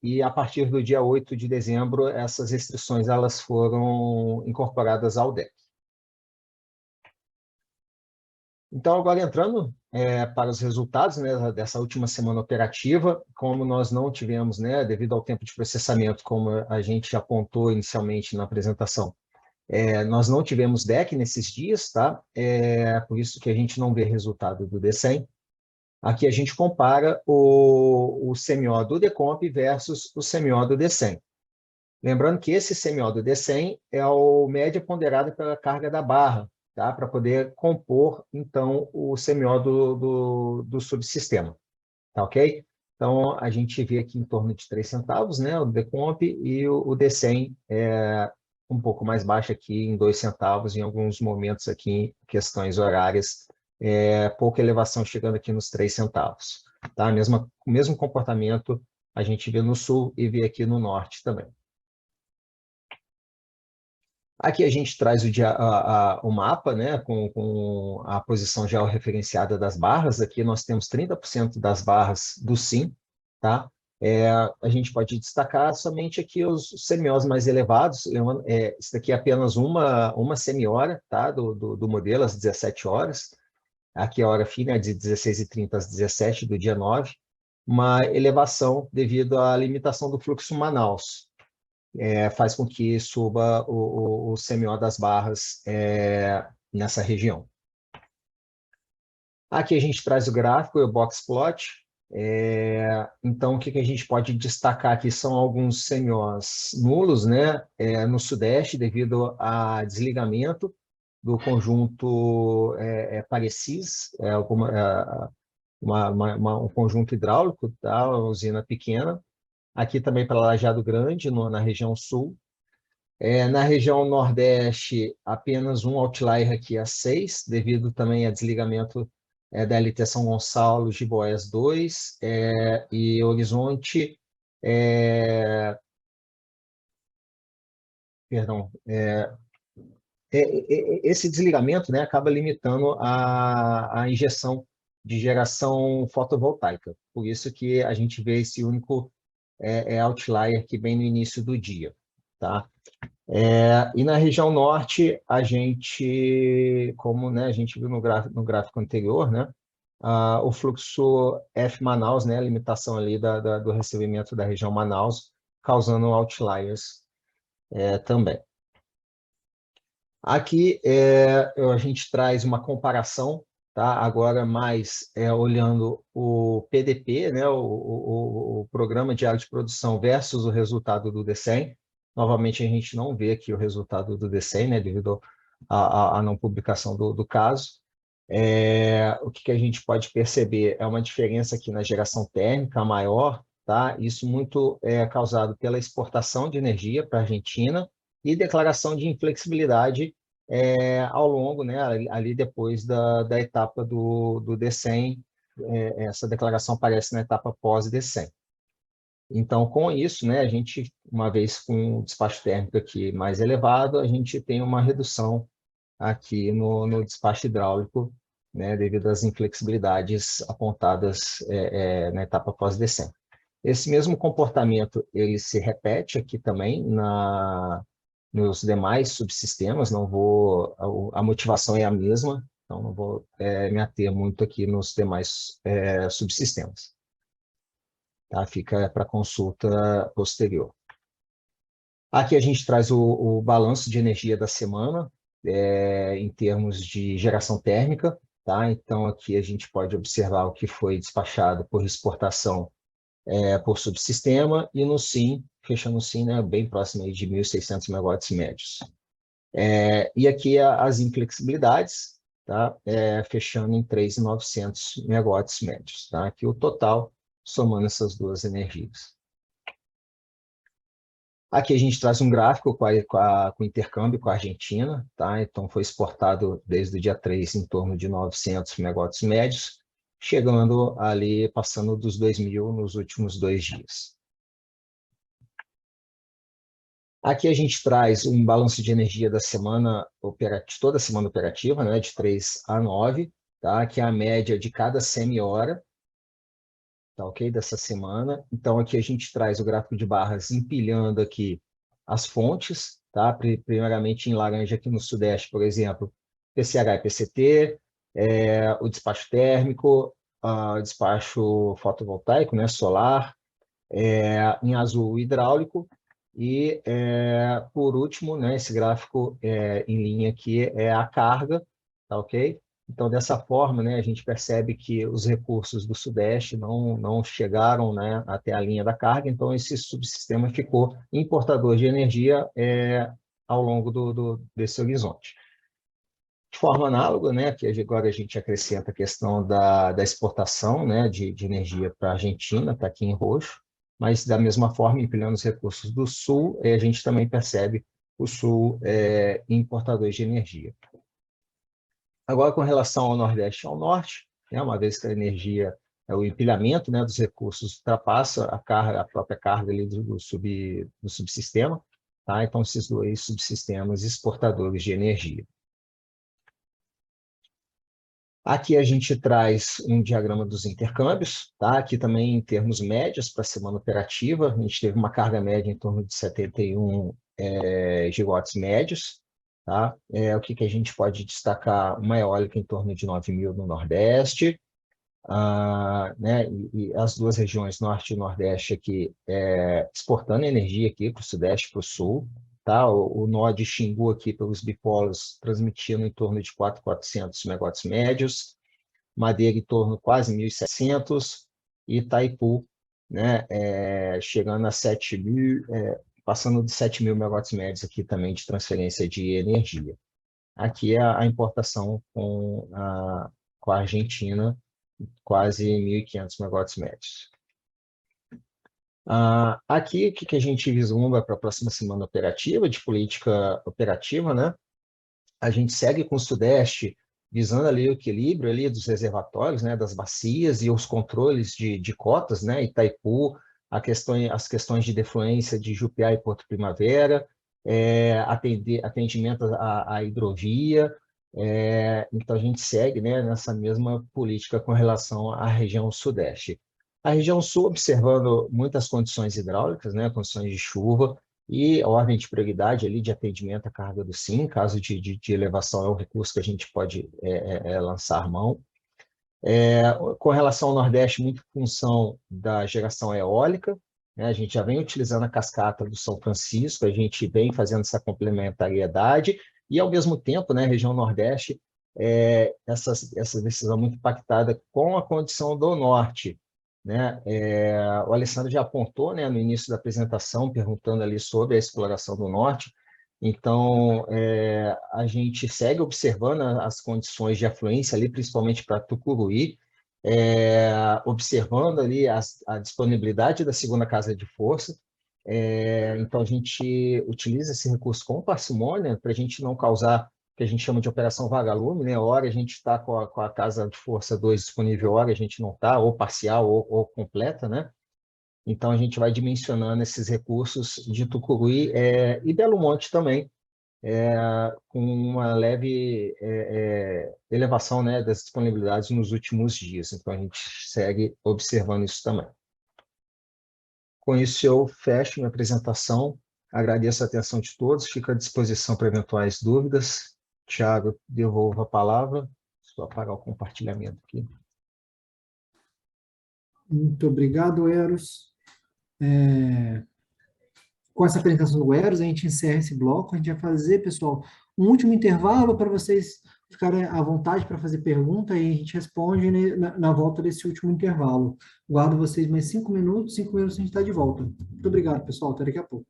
E a partir do dia 8 de dezembro, essas restrições elas foram incorporadas ao DEC. Então, agora entrando para os resultados, né, dessa última semana operativa, como nós não tivemos, né, devido ao tempo de processamento, como a gente apontou inicialmente na apresentação, nós não tivemos DEC nesses dias, tá? Por isso que a gente não vê resultado do DCEM. Aqui a gente compara o CMO do DECOMP versus o CMO do DCEM. Lembrando que esse CMO do DCEM é o média ponderada pela carga da barra, tá? Para poder compor, então, o CMO do subsistema. Tá ok? Então, a gente vê aqui em torno de 3 centavos, né? O DECOMP e o DCEM um pouco mais baixo aqui em 2 centavos, em alguns momentos aqui em questões horárias, pouca elevação chegando aqui nos 3 centavos. Tá? O mesmo comportamento a gente vê no sul e vê aqui no norte também. Aqui a gente traz o mapa, né, com a posição georreferenciada das barras. Aqui nós temos 30% das barras do SIM, tá? A gente pode destacar somente aqui os semi-horas mais elevados. Isso daqui é apenas uma semi-hora, tá? do modelo, às 17 horas. Aqui a hora fina é de 16h30 às 17 do dia 9. Uma elevação devido à limitação do fluxo Manaus. Faz com que suba o CMO das barras nessa região. Aqui a gente traz o gráfico, o box plot. Então, o que a gente pode destacar aqui são alguns CMOs nulos, né, no sudeste, devido a desligamento do conjunto Parecis, um conjunto hidráulico, tá, uma usina pequena. Aqui também para Lajeado Grande, na região sul. Na região nordeste, apenas um outlier aqui a 6, devido também a desligamento da LT São Gonçalo, Giboés 2, e Horizonte, perdão, esse desligamento, né, acaba limitando a injeção de geração fotovoltaica. Por isso que a gente vê esse único outlier aqui bem no início do dia. Tá? E na região norte, a gente, como, né, a gente viu no gráfico anterior, né, o fluxo F Manaus, né, a limitação ali do recebimento da região Manaus, causando outliers também. Aqui a gente traz uma comparação, tá? Agora mais olhando o PDP, né, o Programa Diário de Produção versus o resultado do DECEM. Novamente, a gente não vê aqui o resultado do DECEM, né, devido à não publicação do caso. O que a gente pode perceber é uma diferença aqui na geração térmica maior, tá? Isso muito causado pela exportação de energia para a Argentina e declaração de inflexibilidade ao longo, né, ali depois da etapa do DECEM. Essa declaração aparece na etapa pós-DECEM. Então, com isso, né, a gente, uma vez com o despacho térmico aqui mais elevado, a gente tem uma redução aqui no despacho hidráulico, né, devido às inflexibilidades apontadas na etapa pós-DECEM. Esse mesmo comportamento ele se repete aqui também nos demais subsistemas. Não vou, a motivação é a mesma, então não vou me ater muito aqui nos demais subsistemas. Tá? Fica para consulta posterior. Aqui a gente traz o balanço de energia da semana, em termos de geração térmica. Tá? Então, aqui a gente pode observar o que foi despachado por exportação por subsistema, e no SIM, fechando o SIM, né, bem próximo aí de 1.600 megawatts médios. E aqui as inflexibilidades, tá? Fechando em 3.900 megawatts médios. Tá? Aqui o total, somando essas duas energias. Aqui a gente traz um gráfico com o intercâmbio com a Argentina. Tá? Então, foi exportado desde o dia 3 em torno de 900 megawatts médios, chegando ali, passando dos 2.000 nos últimos 2 dias. Aqui a gente traz um balanço de energia da semana operativa, toda semana operativa, né, de 3 a 9, tá? Que é a média de cada semi-hora, tá, ok? Dessa semana. Então, aqui a gente traz o gráfico de barras empilhando aqui as fontes, tá? Primeiramente em laranja aqui no Sudeste, por exemplo, PCH e PCT, o despacho térmico, o despacho fotovoltaico, né, solar, em azul o hidráulico, e, por último, né, esse gráfico em linha aqui é a carga, tá, ok? Então, dessa forma, né, a gente percebe que os recursos do Sudeste não chegaram, né, até a linha da carga, então esse subsistema ficou importador de energia ao longo desse horizonte. De forma análoga, né, que agora a gente acrescenta a questão da exportação, né, de energia para a Argentina, está aqui em roxo, mas da mesma forma, empilhando os recursos do Sul, a gente também percebe o Sul importador de energia. Agora, com relação ao Nordeste e ao Norte, né, uma vez que a energia, o empilhamento, né, dos recursos ultrapassa a própria carga ali do subsistema, tá? Então, esses dois subsistemas exportadores de energia. Aqui a gente traz um diagrama dos intercâmbios, tá? Aqui também em termos médios para a semana operativa, a gente teve uma carga média em torno de 71 gigawatts médios. Tá? O que a gente pode destacar? Uma eólica em torno de 9.000 no Nordeste, né? E as duas regiões, Norte e Nordeste, aqui exportando energia aqui para o Sudeste e para o Sul. Tá? O nó de Xingu aqui pelos bipolos transmitindo em torno de 4.400 megawatts médios, Madeira em torno de quase 1.700, e Itaipu, né, chegando a 7.000, passando de 7.000 megawatts médios aqui também de transferência de energia. Aqui é a importação com a Argentina, quase 1.500 megawatts médios. Aqui, o que a gente vislumbra para a próxima semana operativa, de política operativa, né? A gente segue com o Sudeste, visando ali o equilíbrio ali dos reservatórios, né, das bacias e os controles de cotas, né? Itaipu, as questões de defluência de Jupiá e Porto Primavera, atendimento à hidrovia. Então, a gente segue, né, nessa mesma política com relação à região Sudeste. A região Sul, observando muitas condições hidráulicas, né, condições de chuva, e a ordem de prioridade ali de atendimento à carga do SIM, em caso de elevação é um recurso que a gente pode lançar mão. Com relação ao Nordeste, muito em função da geração eólica, né? A gente já vem utilizando a cascata do São Francisco, a gente vem fazendo essa complementariedade, e ao mesmo tempo, né, a região Nordeste, essa decisão muito impactada com a condição do Norte, né? O Alessandro já apontou, né, no início da apresentação, perguntando ali sobre a exploração do Norte. Então, a gente segue observando as condições de afluência ali, principalmente para Tucuruí, observando ali a disponibilidade da segunda casa de força. Então, a gente utiliza esse recurso com parcimônia para a gente não causar o que a gente chama de operação vagalume, né? Hora a gente está com a casa de força 2 disponível, hora a gente não está, ou parcial ou completa, né? Então, a gente vai dimensionando esses recursos de Tucuruí e Belo Monte também, com uma leve elevação, né, das disponibilidades nos últimos dias. Então, a gente segue observando isso também. Com isso, eu fecho minha apresentação. Agradeço a atenção de todos. Fico à disposição para eventuais dúvidas. Tiago, devolvo a palavra. Vou apagar o compartilhamento aqui. Muito obrigado, Eros. Com essa apresentação do Eros, a gente encerra esse bloco. A gente vai fazer, pessoal, um último intervalo para vocês ficarem à vontade para fazer pergunta e a gente responde na volta desse último intervalo. Guardo vocês mais 5 minutos. 5 minutos a gente está de volta. Muito obrigado, pessoal. Até daqui a pouco.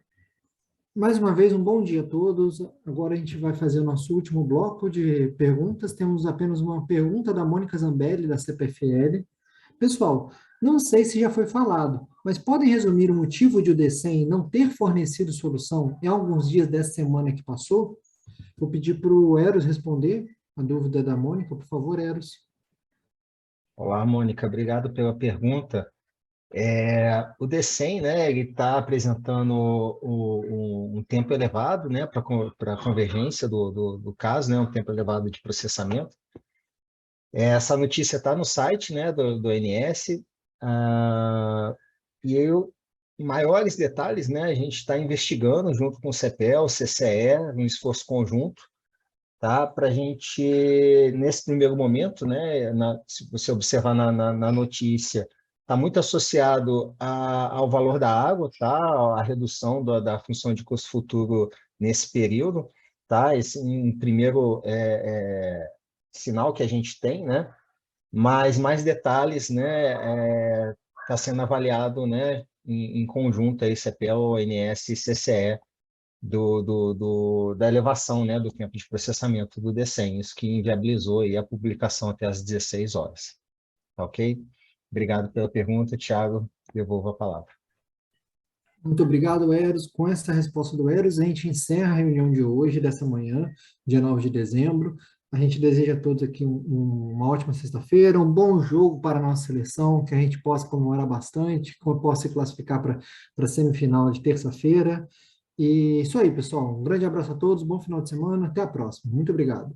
Mais uma vez, um bom dia a todos. Agora a gente vai fazer o nosso último bloco de perguntas. Temos apenas uma pergunta da Mônica Zambelli, da CPFL. Pessoal, não sei se já foi falado, mas podem resumir o motivo de o DECEM não ter fornecido solução em alguns dias dessa semana que passou? Vou pedir para o Eros responder a dúvida da Mônica. Por favor, Eros. Olá, Mônica. Obrigado pela pergunta. O DECEM, né, ele está apresentando um tempo elevado, né, para a convergência do caso, né, um tempo elevado de processamento. Essa notícia está no site, né, do ANS, e maiores detalhes, né, a gente está investigando junto com o CEPEL, o CCE, um esforço conjunto, tá, para a gente, nesse primeiro momento, né, se você observar na notícia, está muito associado ao valor da água, tá? A redução da função de custo futuro nesse período. Tá? Esse um primeiro sinal que a gente tem, né? Mas mais detalhes, né? Está sendo avaliado, né? Em conjunto, aí, CEPEL, ANS e CCE, da elevação, né? Do tempo de processamento do DECEM, isso que inviabilizou aí a publicação até às 16 horas. Ok? Obrigado pela pergunta, Tiago. Devolvo a palavra. Muito obrigado, Eros. Com essa resposta do Eros, a gente encerra a reunião de hoje, dessa manhã, dia 9 de dezembro. A gente deseja a todos aqui uma ótima sexta-feira, um bom jogo para a nossa seleção, que a gente possa comemorar bastante, que possa se classificar para a semifinal de terça-feira. E isso aí, pessoal. Um grande abraço a todos, bom final de semana, até a próxima. Muito obrigado.